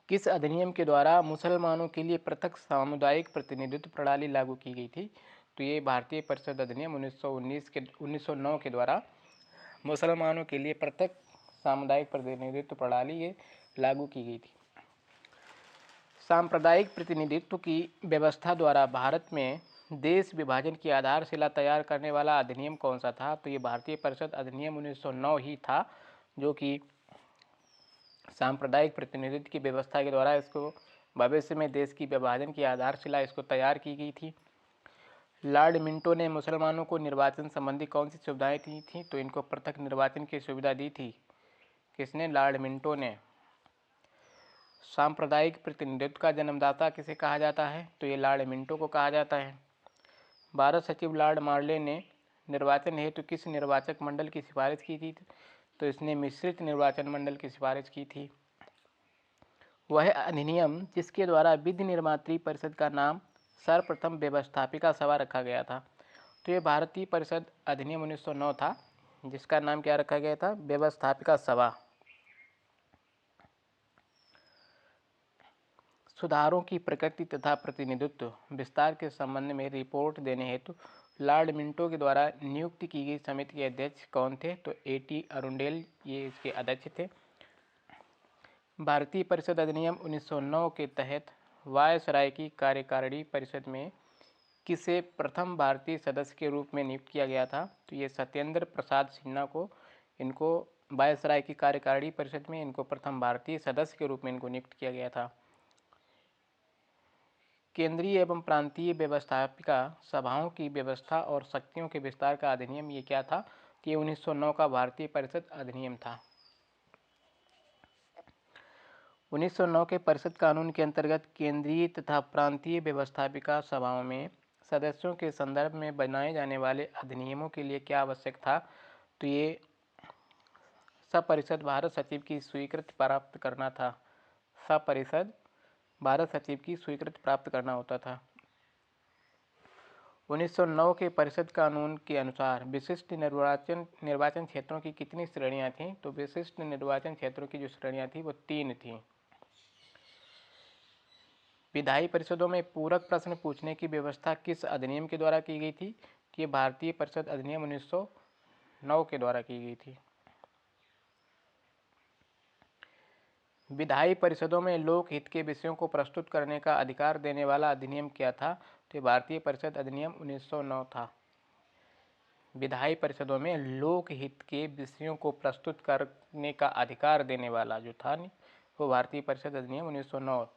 किस अधिनियम के द्वारा मुसलमानों के लिए पृथक सामुदायिक प्रतिनिधित्व प्रणाली लागू की गई थी? तो ये भारतीय परिषद अधिनियम 1909 के द्वारा मुसलमानों के लिए पृथक सामुदायिक प्रतिनिधित्व प्रणाली ये लागू की गई थी। सांप्रदायिक प्रतिनिधित्व की व्यवस्था द्वारा भारत में देश विभाजन की आधारशिला तैयार करने वाला अधिनियम कौन सा था? तो ये भारतीय परिषद अधिनियम 1909 ही था, जो कि सांप्रदायिक प्रतिनिधित्व की व्यवस्था के द्वारा इसको भविष्य में देश की विभाजन की आधारशिला इसको तैयार की गई थी। लॉर्ड मिंटो ने मुसलमानों को निर्वाचन संबंधी कौन सी सुविधाएं दी थी? तो इनको पृथक निर्वाचन की सुविधा दी थी। किसने? लॉर्ड मिंटो ने। सांप्रदायिक प्रतिनिधित्व का जन्मदाता किसे कहा जाता है? तो ये लॉर्ड मिंटो को कहा जाता है। भारत सचिव लॉर्ड मार्ले ने निर्वाचन हेतु किस निर्वाचक मंडल की सिफारिश की थी? तो इसने मिश्रित निर्वाचन मंडल की सिफारिश की थी। वह अधिनियम जिसके द्वारा विधि निर्मात्री परिषद का नाम सर्वप्रथम व्यवस्थापिका सभा रखा गया था। तो ये भारतीय परिषद अधिनियम 1909 था, जिसका नाम क्या रखा गया था? व्यवस्थापिका सभा। सुधारों की प्रकृति तथा प्रतिनिधित्व विस्तार के संबंध में रिपोर्ट देने हेतु लॉर्ड मिंटो के द्वारा नियुक्त की गई समिति के अध्यक्ष कौन थे? तो A.T. अरुंडेल ये इसके अध्यक्ष थे। भारतीय परिषद अधिनियम 1909 के तहत वायसराय की कार्यकारिणी परिषद में किसे प्रथम भारतीय सदस्य के रूप में नियुक्त किया गया था? तो ये सत्येंद्र प्रसाद सिन्हा को इनको वायसराय की कार्यकारिणी परिषद में इनको प्रथम भारतीय सदस्य के रूप में इनको नियुक्त किया गया था। केंद्रीय एवं प्रांतीय व्यवस्थापिका सभाओं की व्यवस्था और शक्तियों के विस्तार का अधिनियम ये क्या था? तो ये 1909 का भारतीय परिषद अधिनियम था। 1909 के परिषद कानून के अंतर्गत केंद्रीय तथा प्रांतीय व्यवस्थापिका सभाओं में सदस्यों के संदर्भ में बनाए जाने वाले अधिनियमों के लिए क्या आवश्यक था? तो ये सपरिषद भारत सचिव की स्वीकृति प्राप्त करना था। सपरिषद भारत सचिव की स्वीकृति प्राप्त करना होता था। 1909 के परिषद कानून के अनुसार विशिष्ट निर्वाचन क्षेत्रों की कितनी श्रेणियां थीं? तो विशिष्ट निर्वाचन क्षेत्रों की जो श्रेणियां थी वो 3 थीं। विधायी परिषदों में पूरक प्रश्न पूछने की व्यवस्था किस अधिनियम के द्वारा की गई थी? ये भारतीय परिषद अधिनियम 1909 के द्वारा की गई थी। विधायी परिषदों में लोक हित के विषयों को प्रस्तुत करने का अधिकार देने वाला अधिनियम क्या था? तो भारतीय परिषद अधिनियम 1909 था। विधायी परिषदों में लोक हित के विषयों को प्रस्तुत करने का अधिकार देने वाला जो था वो भारतीय परिषद अधिनियम 1909।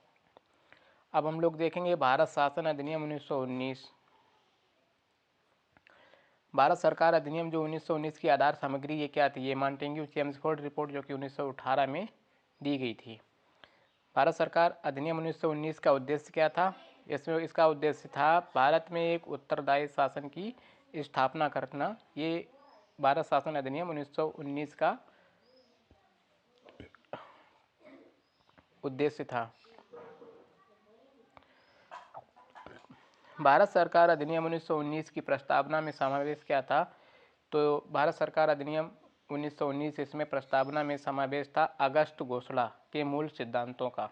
अब हम लोग देखेंगे भारत शासन अधिनियम 1919। भारत सरकार अधिनियम जो 1919 की आधार सामग्री ये क्या थी? ये मॉन्टेग्यू चेम्सफोर्ड रिपोर्ट जो कि 1918 में दी गई थी। भारत सरकार अधिनियम 1919 का उद्देश्य क्या था? इसका उद्देश्य था भारत में एक उत्तरदायी शासन की स्थापना करना। ये भारत शासन अधिनियम 1919 का उद्देश्य था। भारत सरकार अधिनियम 1919 की प्रस्तावना में समावेश क्या था? तो भारत सरकार अधिनियम 1919 इसमें प्रस्तावना में समावेश था अगस्त घोषणा के मूल सिद्धांतों का।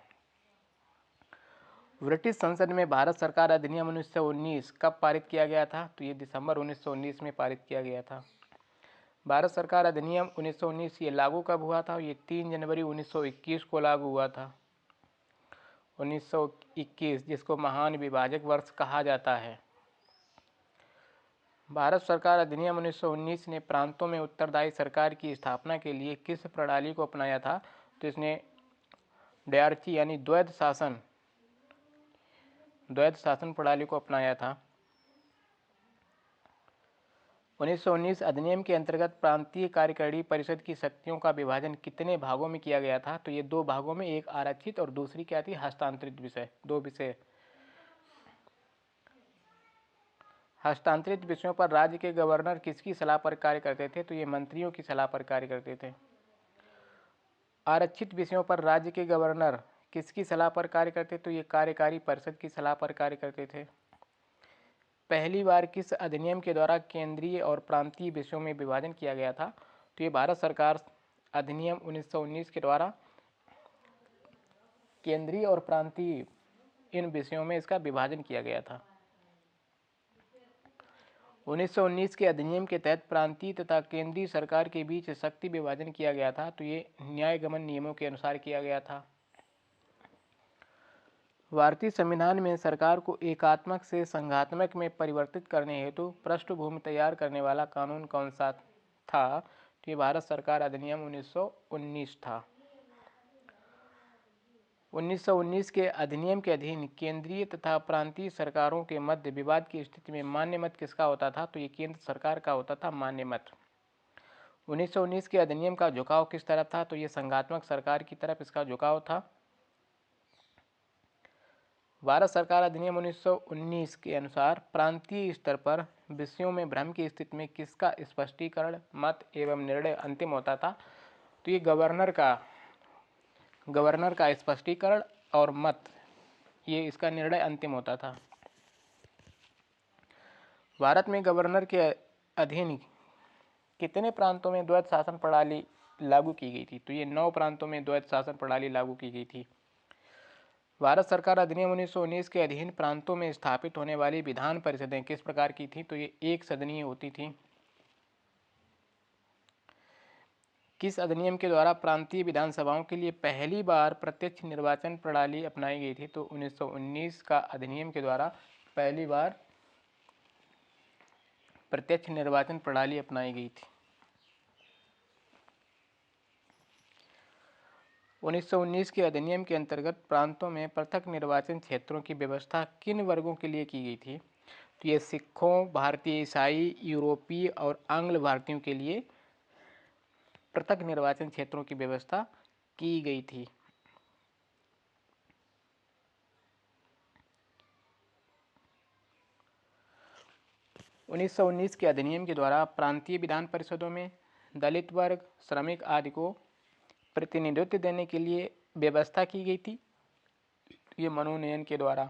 ब्रिटिश संसद में भारत सरकार अधिनियम 1919 कब पारित किया गया था? तो ये दिसंबर 1919 में पारित किया गया था। भारत सरकार अधिनियम 1919 ये लागू कब हुआ था? ये 3 जनवरी 1921 को लागू हुआ था। 1921 जिसको महान विभाजक वर्ष कहा जाता है। भारत सरकार अधिनियम 1919 ने प्रांतों में उत्तरदायी सरकार की स्थापना के लिए किस प्रणाली को अपनाया था? तो इसने डयार्ची यानी द्वैध शासन प्रणाली को अपनाया था। 1919 अधिनियम के अंतर्गत प्रांतीय कार्यकारिणी परिषद की शक्तियों का विभाजन कितने भागों में किया गया था? तो ये 2 भागों में, एक आरक्षित और दूसरी क्या थी? हस्तांतरित विषय। 2 विषय। हस्तांतरित विषयों पर राज्य के गवर्नर किसकी सलाह पर कार्य करते थे? तो ये मंत्रियों की सलाह पर कार्य करते थे। आरक्षित विषयों पर राज्य के गवर्नर किसकी सलाह पर कार्य करते? तो ये कार्यकारी परिषद की सलाह पर कार्य करते थे। पहली बार किस अधिनियम के द्वारा केंद्रीय और प्रांतीय विषयों में विभाजन किया गया था? तो ये भारत सरकार अधिनियम 1919 के द्वारा केंद्रीय और प्रांतीय इन विषयों में इसका विभाजन किया गया था। 1919 के अधिनियम के तहत प्रांतीय तथा केंद्रीय सरकार के बीच शक्ति विभाजन किया गया था। तो ये न्यायगमन नियमों के अनुसार किया गया था। भारतीय संविधान में सरकार को एकात्मक से संघात्मक में परिवर्तित करने हेतु पृष्ठभूमि तैयार करने वाला कानून कौन सा था? तो ये भारत सरकार अधिनियम 1919 था। 1919 के अधिनियम के अधीन केंद्रीय तथा प्रांतीय सरकारों के मध्य विवाद की स्थिति में मान्य मत किसका होता था? तो ये केंद्र सरकार का होता था मान्य मत। 1919 के अधिनियम का झुकाव किस तरफ था? तो ये संघात्मक सरकार की तरफ इसका झुकाव था। भारत सरकार अधिनियम 1919 के अनुसार प्रांतीय स्तर पर विषयों में भ्रम की स्थिति में किसका स्पष्टीकरण, मत एवं निर्णय अंतिम होता था? तो ये गवर्नर का स्पष्टीकरण और मत, ये इसका निर्णय अंतिम होता था। भारत में गवर्नर के अधीन कितने प्रांतों में द्वैध शासन प्रणाली लागू की गई थी? तो ये 9 प्रांतों में द्वैध शासन प्रणाली लागू की गई थी। भारत सरकार अधिनियम 1919 के अधीन प्रांतों में स्थापित होने वाली विधान परिषदें किस प्रकार की थी? तो ये एक सदनीय होती थी। किस अधिनियम के द्वारा प्रांतीय विधानसभाओं के लिए पहली बार प्रत्यक्ष निर्वाचन प्रणाली अपनाई गई थी? तो 1919 का अधिनियम के द्वारा पहली बार प्रत्यक्ष निर्वाचन प्रणाली अपनाई गई थी। 1919 के अधिनियम के अंतर्गत प्रांतों में पृथक निर्वाचन क्षेत्रों की व्यवस्था किन वर्गों के लिए की गई थी? तो ये सिखों, भारतीय ईसाई, यूरोपीय और आंग्ल भारतीयों के लिए पृथक निर्वाचन क्षेत्रों की व्यवस्था की गई थी। उन्नीस सौ 19 के अधिनियम के द्वारा प्रांतीय विधान परिषदों में दलित वर्ग, श्रमिक आदि को प्रतिनिधित्व देने के लिए व्यवस्था की गई थी। ये मनोनयन के द्वारा।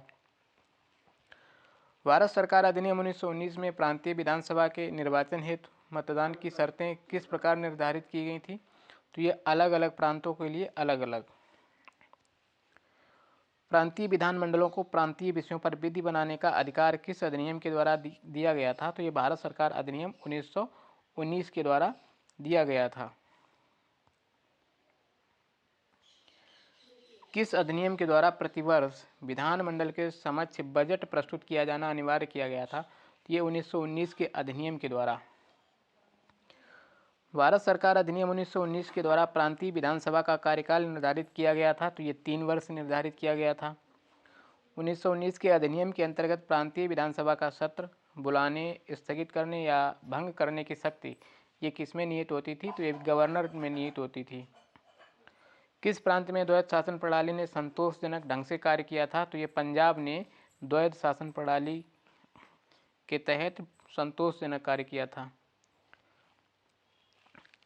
भारत सरकार अधिनियम 1919 में प्रांतीय विधानसभा के निर्वाचन हेतु मतदान की शर्तें किस प्रकार निर्धारित की गई थी? तो ये अलग अलग प्रांतों के लिए अलग अलग। प्रांतीय विधानमंडलों को प्रांतीय विषयों पर विधि बनाने का अधिकार किस अधिनियम के द्वारा दिया गया था? तो ये भारत सरकार अधिनियम 1919 के द्वारा दिया गया था। किस अधिनियम के द्वारा प्रतिवर्ष विधानमंडल के समक्ष बजट प्रस्तुत किया जाना अनिवार्य किया गया था? ये 1919 के अधिनियम के द्वारा। भारत सरकार अधिनियम 1919 के द्वारा प्रांतीय विधानसभा का कार्यकाल निर्धारित किया गया था। तो ये 3 वर्ष निर्धारित किया गया था। 1919 के अधिनियम के अंतर्गत प्रांतीय विधानसभा का सत्र बुलाने, स्थगित करने या भंग करने की शक्ति ये किसमें निहित होती थी? तो ये गवर्नर में निहित होती थी। किस प्रांत में द्वैध शासन प्रणाली ने संतोषजनक ढंग से कार्य किया था? तो ये पंजाब ने द्वैध शासन प्रणाली के तहत संतोषजनक कार्य किया था।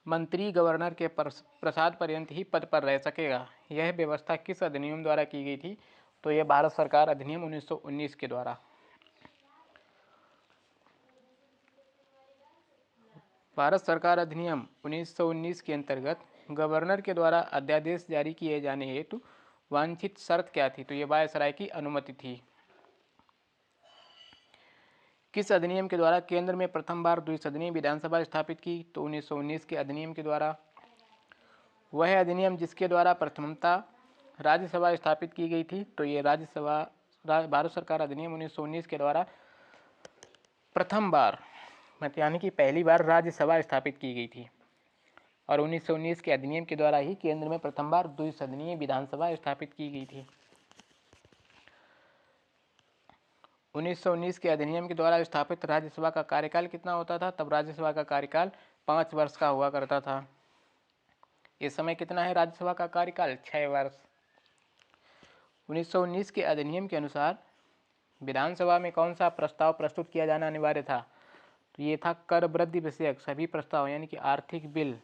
मंत्री गवर्नर के प्रसाद पर्यंत ही पद पर रह सकेगा, यह व्यवस्था किस अधिनियम द्वारा की गई थी? तो यह भारत सरकार अधिनियम 1919 के द्वारा। भारत सरकार अधिनियम 1919 के अंतर्गत गवर्नर के द्वारा अध्यादेश जारी किए जाने हेतु वांछित शर्त क्या थी? तो ये वायसराय की अनुमति थी। किस अधिनियम के द्वारा केंद्र में प्रथम बार द्विसदनीय विधानसभा स्थापित की? तो 1919 के अधिनियम के द्वारा। वह अधिनियम जिसके द्वारा प्रथमतः राज्यसभा स्थापित की गई थी? तो ये भारत सरकार अधिनियम 1919 के द्वारा प्रथम बार यानी कि पहली बार राज्यसभा स्थापित की गई थी और 1919 के अधिनियम के द्वारा ही केंद्र में प्रथम बार द्विसदनीय विधानसभा स्थापित की गई थी। 1919 के अधिनियम के द्वारा स्थापित राज्यसभा का कार्यकाल कितना होता था? तब राज्यसभा का कार्यकाल 5 वर्ष का हुआ करता था। इस समय कितना है राज्यसभा का कार्यकाल? 6 वर्ष। 1919 के अधिनियम के अनुसार विधानसभा में कौन सा प्रस्ताव प्रस्तुत किया जाना अनिवार्य था? तो ये था कर वृद्धि विषयक सभी प्रस्ताव यानी कि आर्थिक बिल।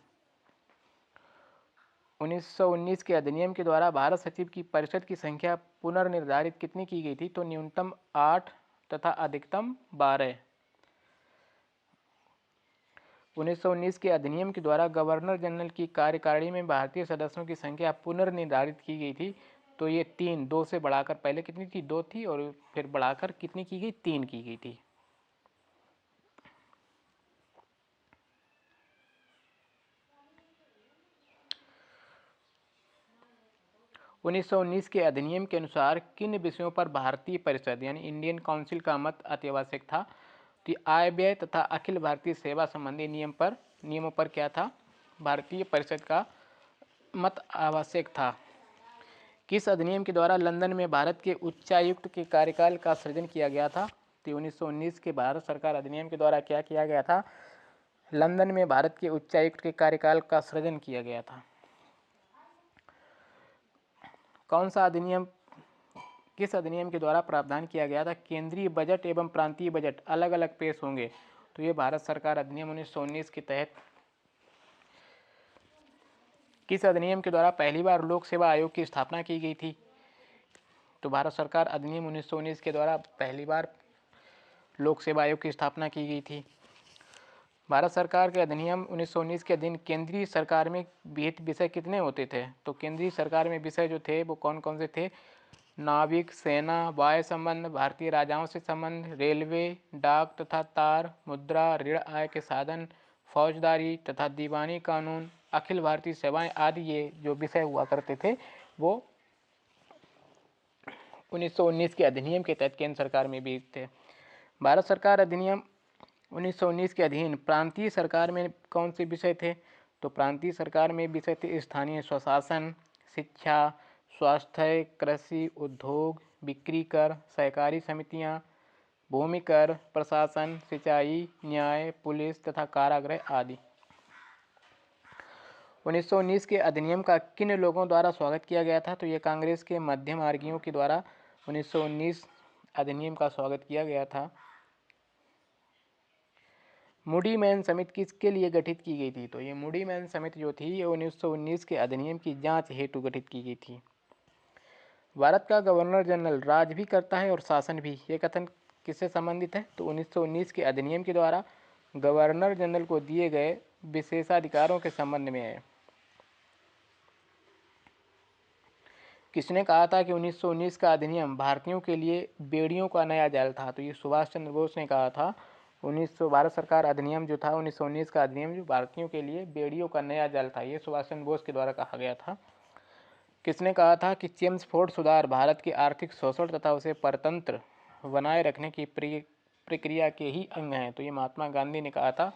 1919 के अधिनियम के द्वारा भारत सचिव की परिषद की संख्या पुनर्निर्धारित कितनी की गई थी? तो न्यूनतम 8 तथा अधिकतम 12। 1919 के अधिनियम के द्वारा गवर्नर जनरल की कार्यकारिणी में भारतीय सदस्यों की संख्या पुनर्निर्धारित की गई थी। तो ये 3, 2 से बढ़ाकर पहले कितनी थी? 2 थी और फिर बढ़ाकर कितनी की गई? 3 की गई थी। उन्नीस सौ 19 के अधिनियम के अनुसार किन विषयों पर भारतीय परिषद यानी इंडियन काउंसिल का मत अत्यावश्यक था? तो आय व्यय तथा अखिल भारतीय सेवा संबंधी नियमों पर क्या था? भारतीय परिषद का मत आवश्यक था। किस अधिनियम के द्वारा लंदन में भारत के उच्चायुक्त के कार्यकाल का सृजन किया गया था? तो 1919 के भारत सरकार अधिनियम के द्वारा क्या किया गया था? लंदन में भारत के उच्चायुक्त के कार्यकाल का सृजन किया गया था। कौन सा अधिनियम किस अधिनियम के द्वारा प्रावधान किया गया था? केंद्रीय बजट एवं प्रांतीय बजट अलग अलग पेश होंगे। तो ये भारत सरकार अधिनियम 1919 के तहत। किस अधिनियम के द्वारा पहली बार लोक सेवा आयोग की स्थापना की गई थी? तो भारत सरकार अधिनियम 1919 के द्वारा पहली बार लोक सेवा आयोग की स्थापना की गई थी। भारत सरकार के अधिनियम 1919 के अधीन केंद्रीय सरकार में विहित विषय कितने होते थे? तो केंद्रीय सरकार में विषय जो थे वो कौन कौन से थे? नाविक, सेना, वायु संबंध, भारतीय राजाओं से संबंध, रेलवे, डाक तथा तार, मुद्रा, ऋण आय के साधन, फौजदारी तथा दीवानी कानून, अखिल भारतीय सेवाएं आदि ये जो विषय हुआ करते थे वो 1919 के अधिनियम के तहत केंद्र सरकार में भी थे। भारत सरकार अधिनियम 1919 के अधीन प्रांतीय सरकार में कौन से विषय थे? तो प्रांतीय सरकार में विषय थे स्थानीय स्वशासन, शिक्षा, स्वास्थ्य, कृषि, उद्योग, बिक्री कर, सहकारी समितियां, भूमि कर, प्रशासन, सिंचाई, न्याय, पुलिस तथा कारागृह आदि। 1919 के अधिनियम का किन लोगों द्वारा स्वागत किया गया था? तो ये कांग्रेस के मध्य मार्गियों के द्वारा 1919 अधिनियम का स्वागत किया गया था। मूडी मैन समिति किसके लिए गठित की गई थी? तो ये मूडी मैन समिति जो थी ये 1919 के अधिनियम की जांच हेतु गठित की गई थी। भारत का गवर्नर जनरल राज भी करता है और शासन भी, ये कथन किससे संबंधित है? तो 1919 के अधिनियम के द्वारा गवर्नर जनरल को दिए गए विशेषाधिकारों के संबंध में है। किसने कहा था कि 1919 का अधिनियम भारतीयों के लिए बेड़ियों का नया जाल था? तो ये सुभाष चंद्र बोस ने कहा था। 1900 भारत सरकार अधिनियम जो था 1919 का अधिनियम जो भारतीयों के लिए बेड़ियों का नया जाल था, ये सुभाष चंद्र बोस के द्वारा कहा गया था। किसने कहा था कि चेम्सफोर्ड सुधार भारत के आर्थिक शोषण तथा उसे परतंत्र बनाए रखने की प्रक्रिया के ही अंग हैं? तो ये महात्मा गांधी ने कहा था।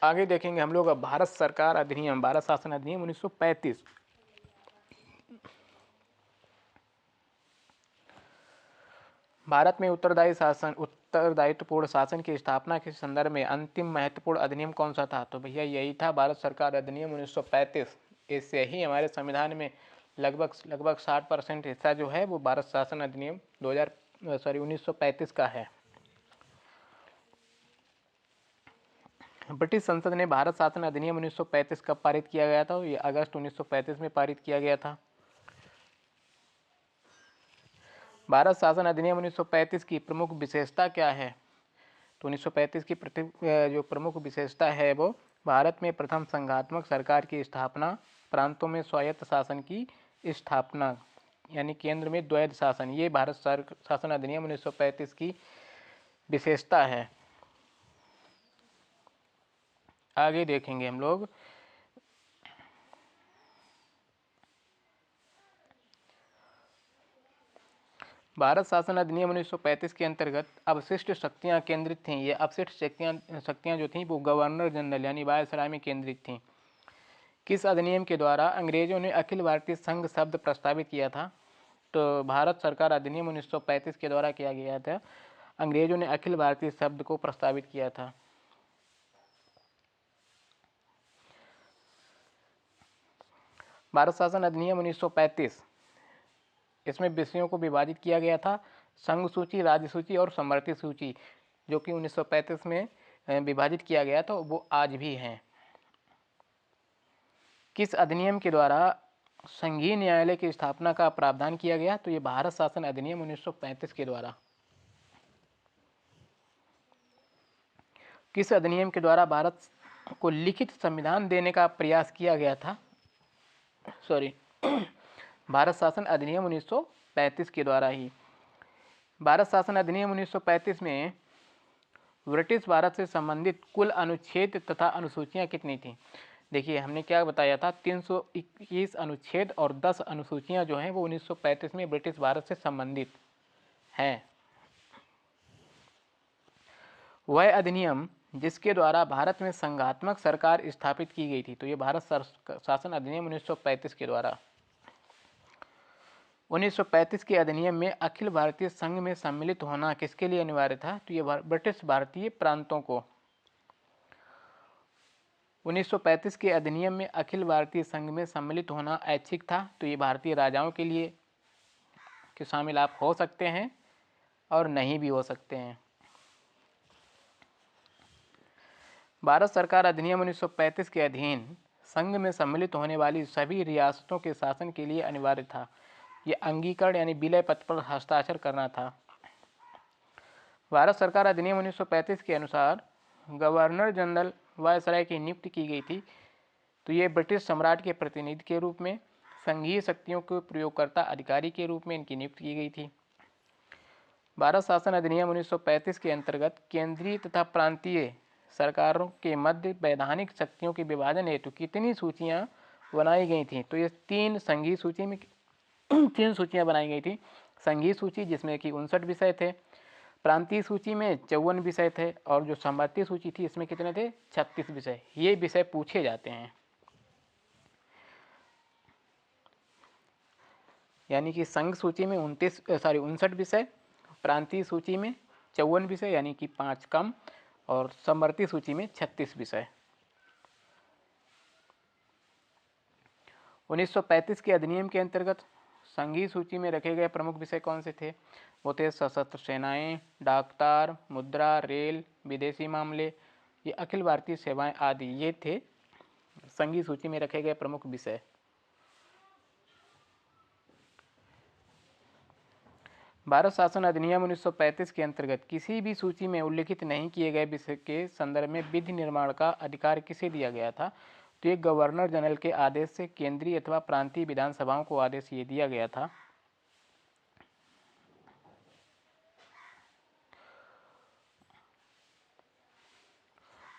आगे देखेंगे हम लोग अब भारत सरकार अधिनियम, भारत शासन अधिनियम 1935। भारत में उत्तरदायित्वपूर्ण शासन की स्थापना के संदर्भ में अंतिम महत्वपूर्ण अधिनियम कौन सा था? तो भैया यही था भारत सरकार अधिनियम 1935। इससे ही हमारे संविधान में लगभग 60% हिस्सा जो है वो भारत शासन अधिनियम 1935 का है। ब्रिटिश संसद ने भारत शासन अधिनियम 1935 कब पारित किया गया था? ये अगस्त 1935 में पारित किया गया था। भारत शासन अधिनियम 1935 की प्रमुख विशेषता क्या है? तो 1935 की जो प्रमुख विशेषता है वो भारत में प्रथम संघात्मक सरकार की स्थापना, प्रांतों में स्वायत्त शासन की स्थापना, यानी केंद्र में द्वैध शासन, ये भारत शासन अधिनियम 1935 की विशेषता है। आगे देखेंगे हम लोग भारत शासन अधिनियम 1935 के अंतर्गत अवशिष्ट शक्तियां केंद्रित थीं। ये अवशिष्ट शक्तियां जो थीं वो गवर्नर जनरल यानी वायसराय में केंद्रित थीं। किस अधिनियम के द्वारा अंग्रेजों ने अखिल भारतीय संघ शब्द प्रस्तावित किया था? तो भारत सरकार अधिनियम 1935 के द्वारा किया गया था। अंग्रेजों ने अखिल भारतीय शब्द को प्रस्तावित किया था। भारत शासन अधिनियम 1935, इसमें विषयों को विभाजित किया गया था, संघ सूची, राज्य सूची और समवर्ती सूची, जो कि 1935 में विभाजित किया गया था, वो आज भी हैं। किस अधिनियम के द्वारा संघीय न्यायालय की स्थापना का प्रावधान किया गया? तो ये भारत शासन अधिनियम 1935 के द्वारा। किस अधिनियम के द्वारा भारत को लिखित संविधान देने का प्रयास किया गया था? भारत शासन अधिनियम 1935 के द्वारा ही। भारत शासन अधिनियम 1935 में ब्रिटिश भारत से संबंधित कुल अनुच्छेद तथा अनुसूचियां कितनी थीं? देखिए हमने क्या बताया था, 321 अनुच्छेद और 10 अनुसूचियां जो हैं वो 1935 में ब्रिटिश भारत से संबंधित हैं। वह अधिनियम जिसके द्वारा भारत में संघात्मक सरकार स्थापित की गई थी? तो ये भारत शासन अधिनियम 1935 के द्वारा। 1935 के अधिनियम में अखिल भारतीय संघ में सम्मिलित होना किसके लिए अनिवार्य था? तो ये ब्रिटिश भारतीय प्रांतों को। 1935 के अधिनियम में अखिल भारतीय संघ में सम्मिलित होना ऐच्छिक था, तो ये भारतीय राजाओं के लिए कि शामिल आप हो सकते हैं और नहीं भी हो सकते हैं। भारत सरकार अधिनियम 1935 के अधीन संघ में सम्मिलित होने वाली सभी रियासतों के शासन के लिए अनिवार्य था। ये अंगीकरण यानी विलय पत्र पर हस्ताक्षर करना था। भारत सरकार अधिनियम 1935 के अनुसार गवर्नर जनरल वायसराय की नियुक्ति की गई थी, तो ये ब्रिटिश सम्राट के प्रतिनिधि के रूप में संघीय शक्तियों के प्रयोगकर्ता अधिकारी के रूप में इनकी नियुक्ति की गई थी। भारत शासन अधिनियम 1935 के अंतर्गत केंद्रीय तथा प्रांतीय सरकारों के मध्य वैधानिक शक्तियों के विभाजन हेतु कितनी सूचियां बनाई गई थी? तो ये तीन संघीय सूची में तीन सूचियां बनाई गई थी। संघीय सूची जिसमें कि 59 विषय थे, प्रांतीय सूची में 54 विषय थे और जो समवर्ती सूची थी इसमें कितने थे? 36 विषय। ये विषय पूछे जाते हैं। यानी कि संघ सूची में 59 विषय, प्रांतीय सूची में 54 विषय यानी कि 5 कम और समवर्ती सूची में 36 विषय। 1935 के अधिनियम के अंतर्गत संघीय सूची में रखे गए प्रमुख विषय कौन से थे? वो थे सशस्त्र सेनाएं, डाकतार, मुद्रा, रेल, विदेशी मामले, ये अखिल भारतीय सेवाएं आदि, ये थे संघीय सूची में रखे गए प्रमुख विषय। भारत शासन अधिनियम 1935 के अंतर्गत किसी भी सूची में उल्लिखित नहीं किए गए विषय के संदर्भ में विधि निर्माण का अधिकार किसे दिया गया था? तो ये गवर्नर जनरल के आदेश से केंद्रीय अथवा प्रांतीय विधानसभाओं को आदेश ये दिया गया था।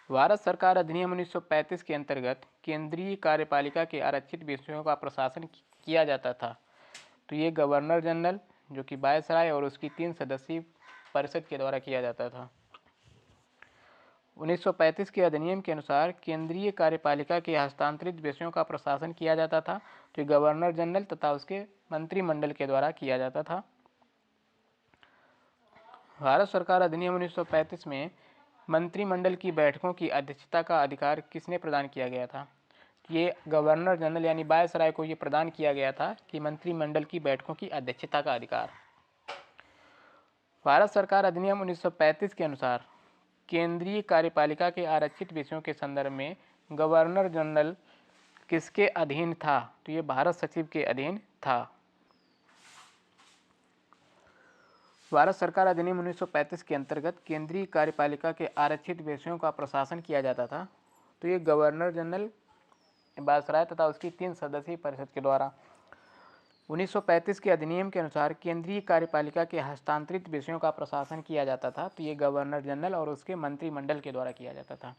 भारत सरकार अधिनियम 1935 के अंतर्गत केंद्रीय कार्यपालिका के आरक्षित विषयों का प्रशासन किया जाता था। तो ये गवर्नर जनरल जो कि वायसराय और उसकी 3 सदस्यीय परिषद के द्वारा किया जाता था। 1935 के अधिनियम के अनुसार केंद्रीय कार्यपालिका के हस्तांतरित विषयों का प्रशासन किया जाता था। तो ये गवर्नर जनरल तथा उसके मंत्रिमंडल के द्वारा किया जाता था। भारत सरकार अधिनियम 1935 में मंत्रिमंडल की बैठकों की अध्यक्षता का अधिकार किसने प्रदान किया गया था? ये गवर्नर जनरल यानी वायसराय को ये प्रदान किया गया था कि मंत्रिमंडल की बैठकों की अध्यक्षता का अधिकार। भारत सरकार अधिनियम 1935 के अनुसार केंद्रीय कार्यपालिका के आरक्षित विषयों के संदर्भ में गवर्नर जनरल किसके अधीन था? तो ये भारत सचिव के अधीन था। भारत सरकार अधिनियम 1935 के अंतर्गत केंद्रीय कार्यपालिका के आरक्षित विषयों का प्रशासन किया जाता था। तो ये गवर्नर जनरल, वायसराय तथा उसकी 3 सदस्यीय परिषद के द्वारा। 1935 के अधिनियम के अनुसार केंद्रीय कार्यपालिका के हस्तांतरित विषयों का प्रशासन किया जाता था। तो ये गवर्नर जनरल और उसके मंत्रिमंडल के द्वारा किया जाता था।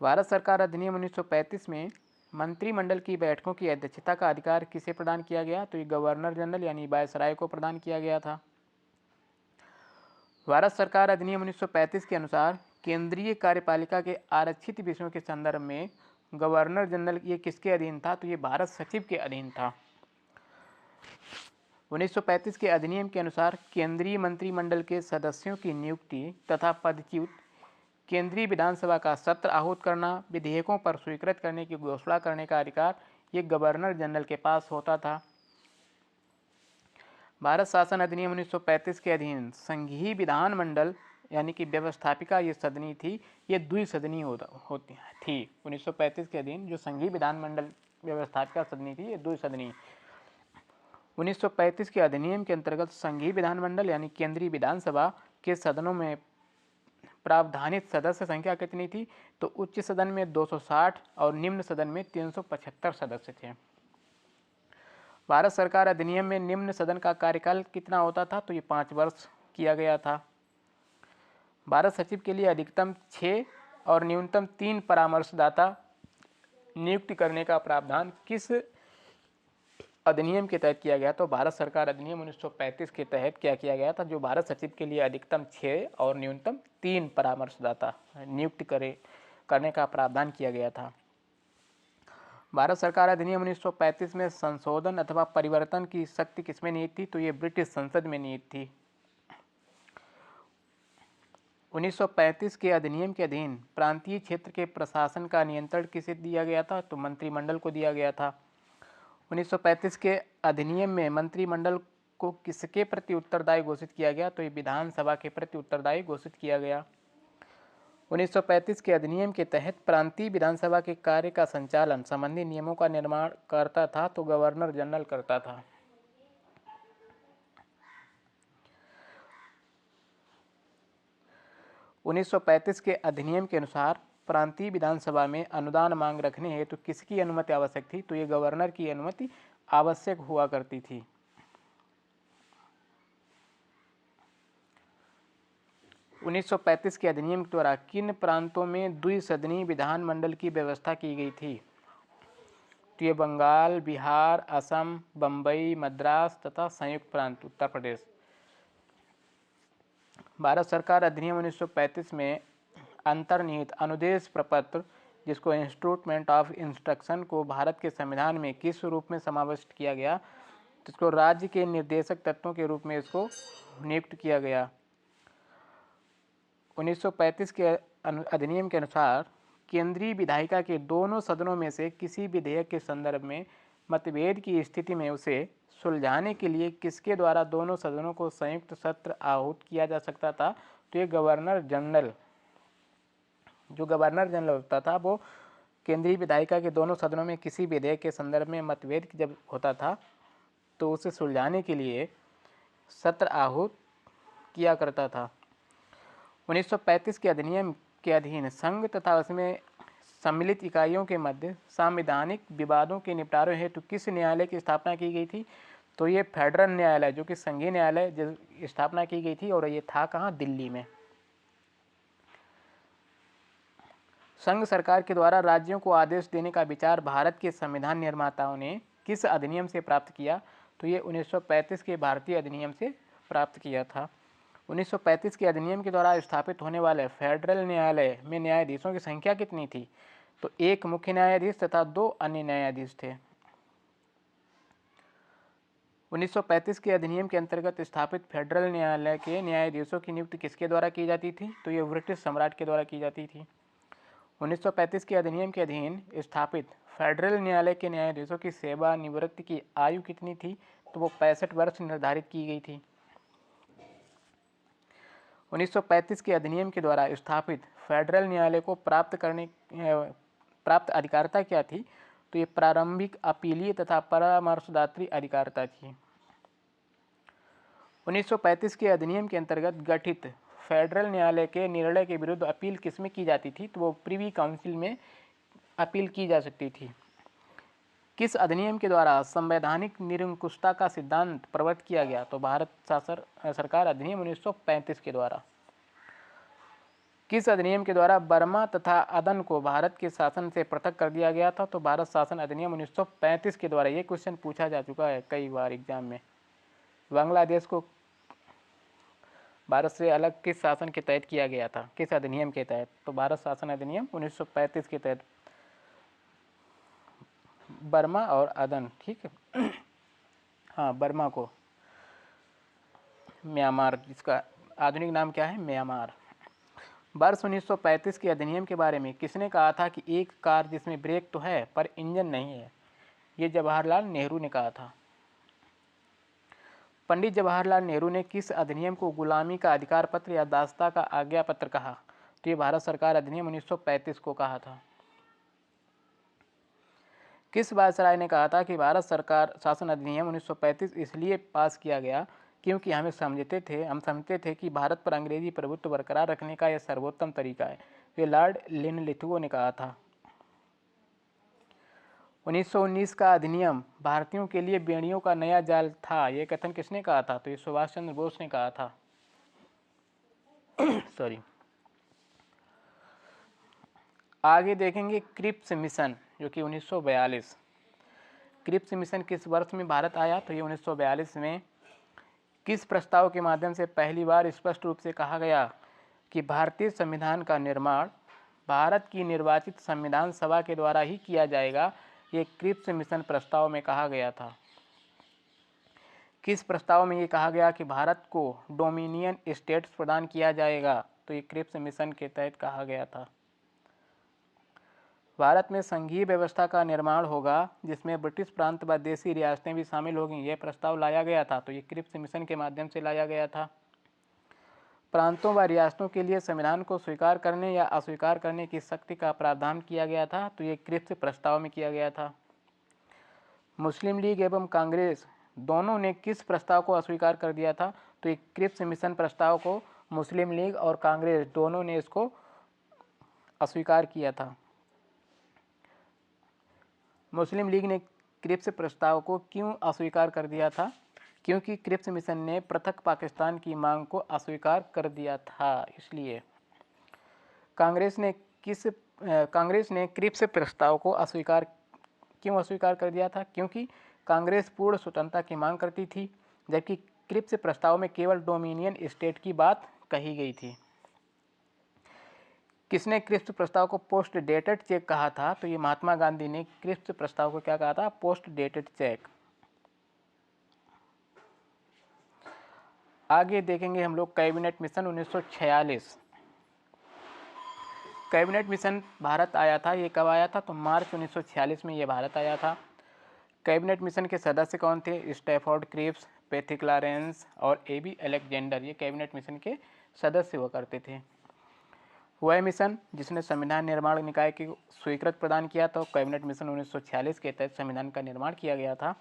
भारत सरकार अधिनियम 1935 में मंत्रिमंडल की बैठकों की अध्यक्षता का अधिकार किसे प्रदान किया गया? तो ये गवर्नर जनरल यानी वायसराय को प्रदान किया गया था। भारत सरकार अधिनियम 1935 के अनुसार केंद्रीय कार्यपालिका के आरक्षित विषयों के संदर्भ में गवर्नर जनरल ये किसके अधीन था? तो ये भारत सचिव के अधीन था। 1935 के अधिनियम के अनुसार केंद्रीय मंत्रिमंडल के सदस्यों की नियुक्ति तथा पदच्युत, केंद्रीय विधानसभा का सत्र आहूत करना, विधेयकों पर स्वीकृत करने की घोषणा करने का अधिकार ये गवर्नर जनरल के पास होता था। भारत शासन अधिनियम 1935 के अधीन संघीय विधानमंडल यानी कि व्यवस्थापिका ये सदनी थी, ये द्विसदनीय होती थी। 1935 के अधीन जो संघीय विधानमंडल व्यवस्थापिका सदनी थी ये द्विसदनीय। 1935 के अधिनियम के अंतर्गत संघीय विधानमंडल यानी केंद्रीय विधानसभा के सदनों में प्रावधानित सदस्य संख्या कितनी थी? तो उच्च सदन में 260 और निम्न सदन में 375 सदस्य थे। भारत सरकार अधिनियम में निम्न सदन का कार्यकाल कितना होता था? तो ये 5 वर्ष किया गया था। भारत सचिव के लिए अधिकतम 6 और न्यूनतम 3 परामर्शदाता नियुक्त करने का प्रावधान किस अधिनियम के तहत किया गया? तो भारत सरकार अधिनियम 1935 के तहत क्या किया गया था? जो भारत सचिव के लिए अधिकतम 6 और न्यूनतम 3 परामर्शदाता नियुक्त करने का प्रावधान किया गया था। भारत सरकार अधिनियम 1935 में संशोधन अथवा परिवर्तन की शक्ति किसमें निहित थी? तो ये ब्रिटिश संसद में निहित थी। 1935 के अधिनियम के अधीन प्रांतीय क्षेत्र के प्रशासन का नियंत्रण किसे दिया गया था? तो मंत्रिमंडल को दिया गया था। 1935 के अधिनियम में मंत्रिमंडल को किसके प्रति उत्तरदायी घोषित किया गया? तो ये विधानसभा के प्रति उत्तरदायी घोषित किया गया। 1935 के अधिनियम के तहत प्रांतीय विधानसभा के कार्य का संचालन संबंधी नियमों का निर्माण करता था तो गवर्नर जनरल करता था। उन्नीस सौ 1935 के अधिनियम के अनुसार प्रांतीय विधानसभा में अनुदान मांग रखने हेतु किसकी अनुमति आवश्यक थी? तो ये गवर्नर की अनुमति आवश्यक हुआ करती थी। उन्नीस सौ 35 के अधिनियम के द्वारा किन प्रांतों में द्विसदनीय विधानमंडल की व्यवस्था की गई थी? तो ये बंगाल, बिहार, असम, बम्बई, मद्रास तथा संयुक्त प्रांत उत्तर प्रदेश। भारत सरकार अधिनियम 1935 में अंतर्निहित अनुदेश प्रपत्र, जिसको इंस्ट्रूमेंट ऑफ इंस्ट्रक्शन को भारत के संविधान में किस रूप में समाविष्ट किया गया? तो इसको राज्य के निर्देशक तत्वों के रूप में इसको नियुक्त किया गया। 1935 के अधिनियम के अनुसार केंद्रीय विधायिका के दोनों सदनों में से किसी विधेयक के संदर्भ में मतभेद की स्थिति में उसे सुलझाने के लिए किसके द्वारा दोनों सदनों को संयुक्त सत्र आहूत किया जा सकता था? तो ये गवर्नर जनरल, जो गवर्नर जनरल होता था, वो केंद्रीय विधायिका के दोनों सदनों में किसी विधेयक के संदर्भ में मतभेद जब होता था तो उसे सुलझाने के लिए सत्र आहूत किया करता था। 1935 के अधिनियम के अधीन संघ तथा उसमें सम्मिलित इकाइयों के मध्य संवैधानिक विवादों के निपटारे हेतु किस न्यायालय की स्थापना की गई थी? तो ये फेडरल न्यायालय, जो कि संघीय न्यायालय, की स्थापना की गई थी और ये था कहाँ? दिल्ली में। संघ सरकार के द्वारा राज्यों को आदेश देने का विचार भारत के संविधान निर्माताओं ने किस अधिनियम से प्राप्त किया? तो ये 1935 के भारतीय अधिनियम से प्राप्त किया था। 1935 के अधिनियम के द्वारा स्थापित होने वाले फेडरल न्यायालय में न्यायाधीशों की संख्या कितनी थी? तो एक मुख्य न्यायाधीश तथा 2 अन्य न्यायाधीश थे। 1935 के अधिनियम के अंतर्गत स्थापित फेडरल न्यायालय के न्यायाधीशों की नियुक्ति किसके द्वारा की जाती थी? तो ये ब्रिटिश सम्राट के द्वारा की जाती थी। 1935 के अधिनियम के अधीन स्थापित फेडरल न्यायालय के न्यायाधीशों की सेवानिवृत्ति की आयु कितनी थी? तो वो 65 वर्ष निर्धारित की गई थी। 1935 के अधिनियम के द्वारा स्थापित फेडरल न्यायालय को प्राप्त अधिकारिता क्या थी? तो ये प्रारंभिक अपीलीय तथा परामर्शदात्री अधिकारिता थी। 1935 के अधिनियम के अंतर्गत गठित फेडरल न्यायालय के निर्णय के विरुद्ध अपील किसमें की जाती थी? तो वो प्रीवी काउंसिल में अपील की जा सकती थी। किस अधिनियम के द्वारा संवैधानिक निरंकुशता का सिद्धांत प्रवर्त किया गया? तो भारत सरकार अधिनियम 1935 के द्वारा। किस अधिनियम के द्वारा बर्मा तथा अदन को भारत के शासन से पृथक कर दिया गया था? तो भारत शासन अधिनियम 1935 के द्वारा। ये क्वेश्चन पूछा जा चुका है कई बार एग्जाम में। बांग्लादेश को भारत से अलग किस शासन के तहत किया गया था? किस अधिनियम के तहत? तो भारत शासन अधिनियम 1935 के तहत बर्मा और अदन, ठीक है। हाँ, बर्मा को म्यांमार, जिसका आधुनिक नाम क्या है? म्यांमार। वर्ष 1935 के अधिनियम के बारे में किसने कहा था कि एक कार जिसमें ब्रेक तो है पर इंजन नहीं है? ये जवाहरलाल नेहरू ने कहा था। पंडित जवाहरलाल नेहरू ने किस अधिनियम को गुलामी का अधिकार पत्र या दास्ता का आज्ञा पत्र कहा? तो ये भारत सरकार अधिनियम 1935 को कहा था। किस वायसराय ने कहा था कि भारत सरकार शासन अधिनियम 1935 इसलिए पास किया गया क्योंकि हम समझते थे कि भारत पर अंग्रेजी प्रभुत्व बरकरार रखने का यह सर्वोत्तम तरीका है? ये लॉर्ड लिनलिथगो ने कहा था। 1919 का अधिनियम भारतीयों के लिए बेड़ियों का नया जाल था, ये कथन किसने कहा था? तो ये सुभाष चंद्र बोस ने कहा था। सॉरी। आगे देखेंगे क्रिप्स मिशन, जो कि 1942। क्रिप्स मिशन किस वर्ष में भारत आया? तो ये 1942 में। किस प्रस्ताव के माध्यम से पहली बार स्पष्ट रूप से कहा गया कि भारतीय संविधान का निर्माण भारत की निर्वाचित संविधान सभा के द्वारा ही किया जाएगा? ये क्रिप्स मिशन प्रस्ताव में कहा गया था। किस प्रस्ताव में ये कहा गया कि भारत को डोमिनियन स्टेट्स प्रदान किया जाएगा? तो ये क्रिप्स मिशन के तहत कहा गया था। भारत में संघीय व्यवस्था का निर्माण होगा जिसमें ब्रिटिश प्रांत व देशी रियासतें भी शामिल होंगी, यह प्रस्ताव लाया गया था। तो ये क्रिप्स मिशन के माध्यम से लाया गया था। प्रांतों व रियासतों के लिए संविधान को स्वीकार करने या अस्वीकार करने की शक्ति का प्रावधान किया गया था। तो ये क्रिप्स प्रस्ताव में किया गया था। मुस्लिम लीग एवं कांग्रेस दोनों ने किस प्रस्ताव को अस्वीकार कर दिया था? तो ये क्रिप्स मिशन प्रस्ताव को मुस्लिम लीग और कांग्रेस दोनों ने इसको अस्वीकार किया था। मुस्लिम लीग ने क्रिप्स प्रस्ताव को क्यों अस्वीकार कर दिया था? क्योंकि क्रिप्स मिशन ने पृथक पाकिस्तान की मांग को अस्वीकार कर दिया था, इसलिए। कांग्रेस ने क्रिप्स प्रस्ताव को क्यों अस्वीकार कर दिया था? क्योंकि कांग्रेस पूर्ण स्वतंत्रता की मांग करती थी, जबकि क्रिप्स प्रस्ताव में केवल डोमिनियन स्टेट की बात कही गई थी। किसने क्रिप्स प्रस्ताव को पोस्ट डेटेड चेक कहा था? तो ये महात्मा गांधी ने क्रिप्स प्रस्ताव को क्या कहा था? Post dated cheque. आगे देखेंगे हम लोग cabinet mission 1946। Cabinet mission Bharat आया था, ये कब आया था? तो मार्च 1946 में ये भारत आया था। कैबिनेट मिशन के सदस्य कौन थे? स्टैफोर्ड क्रिप्स, पैथिक लॉरेंस और एबी अलेक्जेंडर, ये कैबिनेट मिशन के सदस्य हुआ करते थे। वह मिशन जिसने संविधान निर्माण निकाय की स्वीकृत प्रदान किया था, कैबिनेट मिशन 1946 के तहत संविधान का निर्माण किया गया था।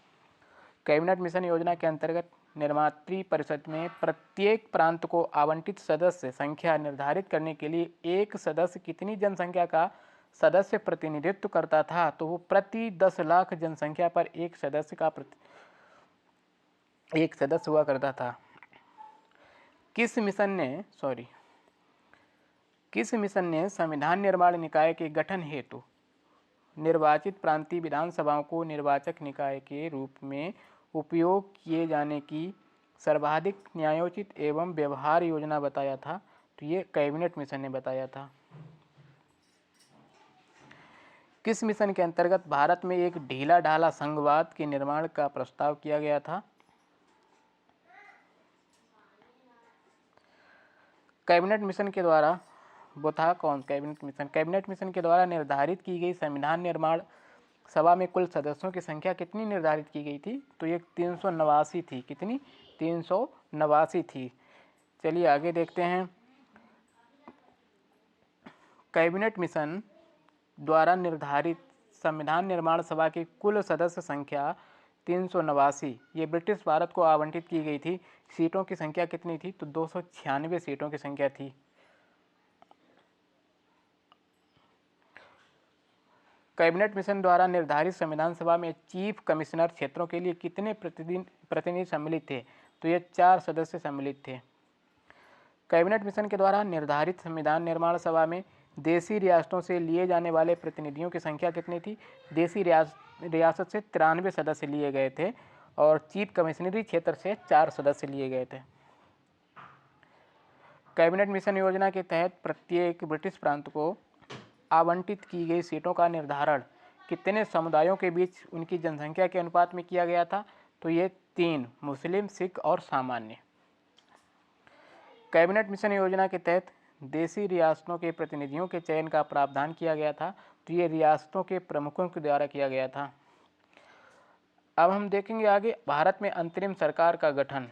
कैबिनेट मिशन योजना के अंतर्गत निर्मात्री परिषद में प्रत्येक प्रांत को आवंटित सदस्य संख्या निर्धारित करने के लिए एक सदस्य कितनी जनसंख्या का सदस्य प्रतिनिधित्व करता था? तो वो प्रति 10 लाख जनसंख्या पर एक सदस्य हुआ करता था। किस मिशन ने संविधान निर्माण निकाय के गठन हेतु निर्वाचित प्रांतीय विधानसभाओं को निर्वाचक निकाय के रूप में उपयोग किए जाने की सर्वाधिक न्यायोचित एवं व्यवहार योजना बताया था? तो ये कैबिनेट मिशन ने बताया था। किस मिशन के अंतर्गत भारत में एक ढीला ढाला संघवाद के निर्माण का प्रस्ताव किया गया था? कैबिनेट मिशन के द्वारा वो था कौन? कैबिनेट मिशन के द्वारा निर्धारित की गई संविधान निर्माण सभा में कुल सदस्यों की संख्या कितनी निर्धारित की गई थी? तो ये 389 थी। कितनी? 389 थी। चलिए आगे देखते हैं। कैबिनेट मिशन द्वारा निर्धारित संविधान निर्माण सभा की कुल सदस्य संख्या 389, ये ब्रिटिश भारत को आवंटित की गई थी। सीटों की संख्या कितनी थी? तो 296 सीटों की संख्या थी। कैबिनेट मिशन द्वारा निर्धारित संविधान सभा में चीफ कमिश्नर क्षेत्रों के लिए कितने प्रतिनिधि सम्मिलित थे? तो ये 4 सदस्य सम्मिलित थे। कैबिनेट मिशन के द्वारा निर्धारित संविधान निर्माण सभा में देशी रियासतों से लिए जाने वाले प्रतिनिधियों की संख्या कितनी थी? देशी रियासत से 93 सदस्य लिए गए थे और चीफ कमिश्नरी क्षेत्र से 4 सदस्य लिए गए थे। कैबिनेट मिशन योजना के तहत प्रत्येक ब्रिटिश प्रांत को आवंटित की गई सीटों का निर्धारण कितने समुदायों के बीच उनकी जनसंख्या के अनुपात में किया गया था? तो ये 3, मुस्लिम, सिख और सामान्य। कैबिनेट मिशन योजना के तहत देशी रियासतों के प्रतिनिधियों के चयन का प्रावधान किया गया था, तो ये रियासतों के प्रमुखों के द्वारा किया गया था। अब हम देखेंगे आगे भारत में अंतरिम सरकार का गठन।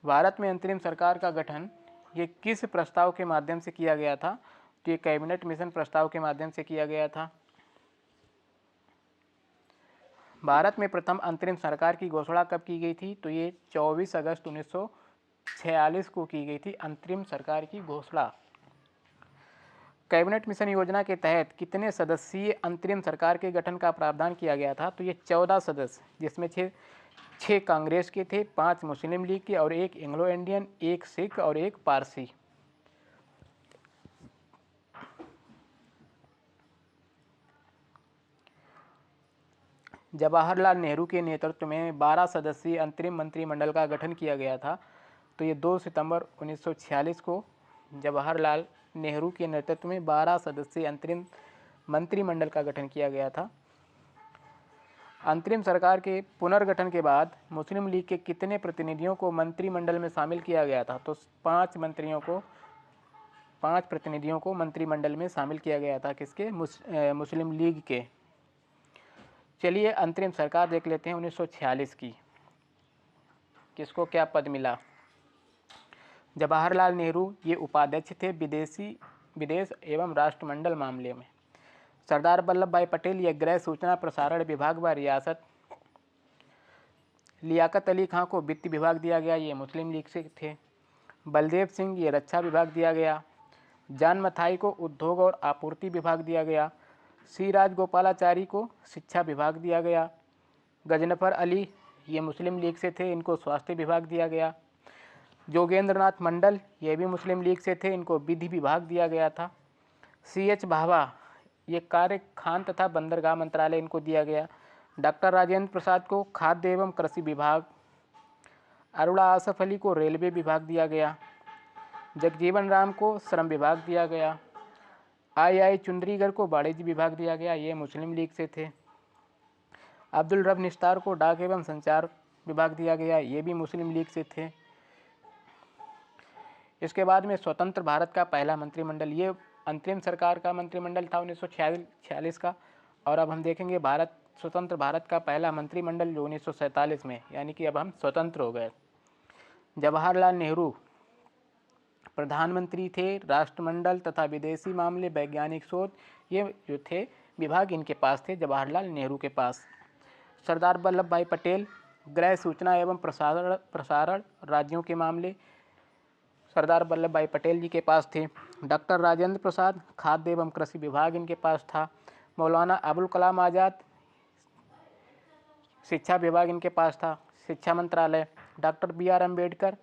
भारत में अंतरिम सरकार का गठन ये किस प्रस्ताव के माध्यम से किया गया था? तो ये कैबिनेट मिशन प्रस्ताव के माध्यम से किया गया था। भारत में प्रथम अंतरिम सरकार की घोषणा कब की गई थी? तो ये 24 अगस्त 1946 को की गई थी अंतरिम सरकार की घोषणा। कैबिनेट मिशन योजना के तहत कितने सदस्यीय अंतरिम सरकार के गठन का प्रावधान किया गया था? तो ये 14 सदस्य, जिसमें 6 कांग्रेस के थे, 5 मुस्लिम लीग के और 1 एंग्लो इंडियन, 1 सिख और 1 पारसी। जवाहरलाल नेहरू के नेतृत्व में 12 सदस्यीय अंतरिम मंत्रिमंडल का गठन किया गया था। तो ये 2 सितंबर 1946 को जवाहरलाल नेहरू के नेतृत्व में 12 सदस्यीय अंतरिम मंत्रिमंडल का गठन किया गया था। अंतरिम सरकार के पुनर्गठन के बाद मुस्लिम लीग के कितने प्रतिनिधियों को मंत्रिमंडल में शामिल किया गया था? तो 5 प्रतिनिधियों को मंत्रिमंडल में शामिल किया गया था। किसके? मुस्लिम लीग के। चलिए अंतरिम सरकार देख लेते हैं 1946 की। किसको क्या पद मिला? जवाहरलाल नेहरू ये उपाध्यक्ष थे विदेश एवं राष्ट्रमंडल मामले में। सरदार वल्लभ भाई पटेल ये गृह सूचना प्रसारण विभाग व रियासत। लियाकत अली खां को वित्त विभाग दिया गया, ये मुस्लिम लीग से थे। बलदेव सिंह ये रक्षा विभाग दिया गया। जॉन मथाई को उद्योग और आपूर्ति विभाग दिया गया। सी राजगोपालाचारी को शिक्षा विभाग दिया गया। गजनफर अली ये मुस्लिम लीग से थे, इनको स्वास्थ्य विभाग दिया गया। जोगेंद्रनाथ मंडल ये भी मुस्लिम लीग से थे, इनको विधि विभाग दिया गया था। CH भाभा ये कार्य खान तथा बंदरगाह मंत्रालय इनको दिया गया। डॉक्टर राजेंद्र प्रसाद को खाद्य एवं कृषि विभाग। अरुणा आसफ अली को रेलवे विभाग दिया गया। जगजीवन राम को श्रम विभाग दिया गया। आई चुंदरीगढ़ को वाणिज्य विभाग दिया गया, ये मुस्लिम लीग से थे। अब्दुल रब निस्तार को डाक एवं संचार विभाग दिया गया, ये भी मुस्लिम लीग से थे। इसके बाद में स्वतंत्र भारत का पहला मंत्रिमंडल, ये अंतरिम सरकार का मंत्रिमंडल था 1946 का। और अब हम देखेंगे स्वतंत्र भारत का पहला मंत्रिमंडल जो 1947 में, यानी कि अब हम स्वतंत्र हो गए। जवाहरलाल नेहरू प्रधानमंत्री थे। राष्ट्रमंडल तथा विदेशी मामले, वैज्ञानिक शोध, ये जो थे विभाग इनके पास थे, जवाहरलाल नेहरू के पास। सरदार वल्लभ भाई पटेल गृह, सूचना एवं प्रसारण राज्यों के मामले, सरदार वल्लभ भाई पटेल जी के पास थे। डॉक्टर राजेंद्र प्रसाद खाद्य एवं कृषि विभाग इनके पास था। मौलाना अबुल कलाम आज़ाद शिक्षा विभाग इनके पास था, शिक्षा मंत्रालय। डॉक्टर BR अम्बेडकर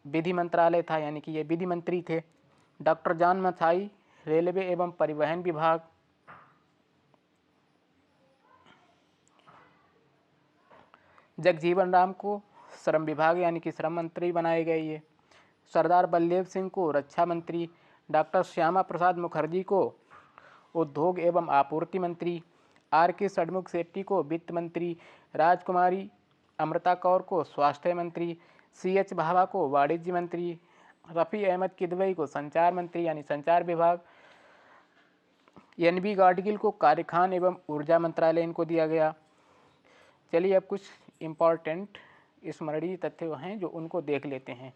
विधि मंत्रालय था, यानी कि ये विधि मंत्री थे। डॉक्टर जॉन मथाई रेलवे एवं परिवहन विभाग। जगजीवन राम को श्रम विभाग यानी कि श्रम मंत्री बनाए गए ये। सरदार बलदेव सिंह को रक्षा मंत्री। डॉक्टर श्यामा प्रसाद मुखर्जी को उद्योग एवं आपूर्ति मंत्री। RK षणमुख शेट्टी को वित्त मंत्री। राजकुमारी अमृता कौर को स्वास्थ्य मंत्री। CH भाभा को वाणिज्य मंत्री। रफ़ी अहमद किदवई को संचार मंत्री यानी संचार विभाग। NB गाडगिल को कार्य खान एवं ऊर्जा मंत्रालय इनको दिया गया। चलिए अब कुछ इम्पॉर्टेंट स्मरणीय तथ्य हैं जो उनको देख लेते हैं।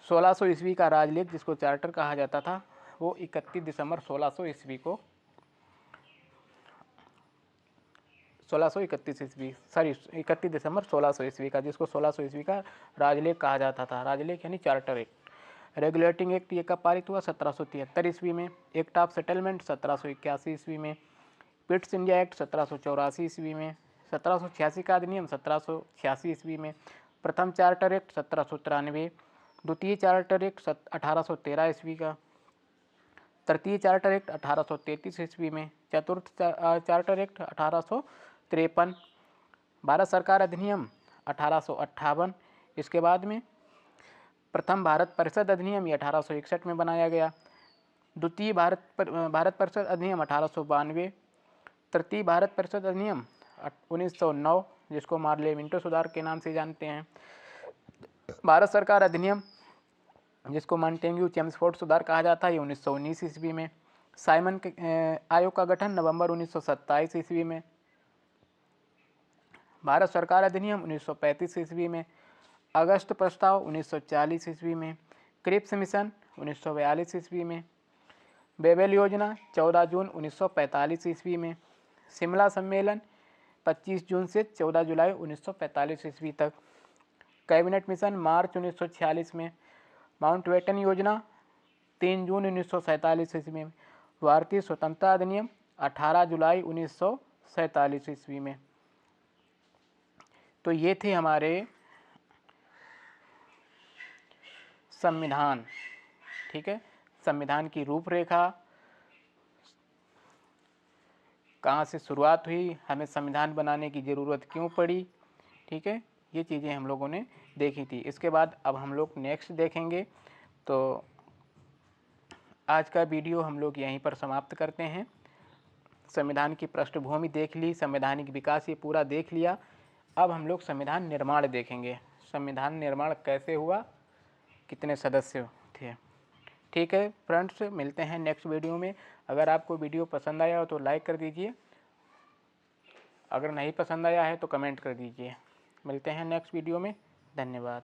1600 ईस्वी का राजलेख जिसको चार्टर कहा जाता था, वो 31 दिसंबर 1600 ईस्वी को 31 दिसंबर 1600 ईस्वी का, जिसको 1600 ईस्वी का राजलेख कहा जाता था। राजलेख यानी चार्टर एक्ट। रेगुलेटिंग एक्ट ये कब पारित हुआ? 1773 ईस्वी में। एक्ट ऑफ सेटलमेंट 1781 ईस्वी में। पिट्स इंडिया एक्ट 1784 ईस्वी में। 1786 का अधिनियम 1786 ईस्वी में। प्रथम चार्टर एक्ट 1793। द्वितीय चार्टर एक्ट 1813 ईस्वी का। तृतीय चार्टर एक्ट 1833 ईस्वी में। चतुर्थ चार्टर एक्ट 1853। भारत सरकार अधिनियम 1858। इसके बाद में प्रथम भारत परिषद अधिनियम ये 1861 में बनाया गया। द्वितीय भारत परिषद अधिनियम 1892। तृतीय भारत परिषद अधिनियम 1909 जिसको मार्ले मिंटो सुधार के नाम से जानते हैं। भारत सरकार अधिनियम जिसको मॉन्टेग्यू चेम्सफोर्ड सुधार कहा जाता है, ये 1919 ईस्वी में। साइमन आयोग का गठन नवंबर 1927 ईस्वी में। भारत सरकार अधिनियम 1935 ईस्वी में। अगस्त प्रस्ताव 1940 ईस्वी में। क्रिप्स मिशन 1942 ईस्वी में। बेबेल योजना 14 जून 1945 ईस्वी में। शिमला सम्मेलन 25 जून से 14 जुलाई 1945 ईस्वी तक। कैबिनेट मिशन मार्च 1946 में। माउंटबेटन योजना 3 जून 1947 ईस्वी में। भारतीय स्वतंत्रता अधिनियम 18 जुलाई 1947 ईस्वी में। तो ये थे हमारे संविधान। ठीक है, संविधान की रूपरेखा, कहाँ से शुरुआत हुई, हमें संविधान बनाने की ज़रूरत क्यों पड़ी। ठीक है, ये चीज़ें हम लोगों ने देखी थी। इसके बाद अब हम लोग नेक्स्ट देखेंगे। तो आज का वीडियो हम लोग यहीं पर समाप्त करते हैं। संविधान की पृष्ठभूमि देख ली, संवैधानिक विकास ये पूरा देख लिया। अब हम लोग संविधान निर्माण देखेंगे। संविधान निर्माण कैसे हुआ, कितने सदस्य थे। ठीक है फ्रेंड्स, मिलते हैं नेक्स्ट वीडियो में। अगर आपको वीडियो पसंद आया हो तो लाइक कर दीजिए, अगर नहीं पसंद आया है तो कमेंट कर दीजिए। मिलते हैं नेक्स्ट वीडियो में। धन्यवाद।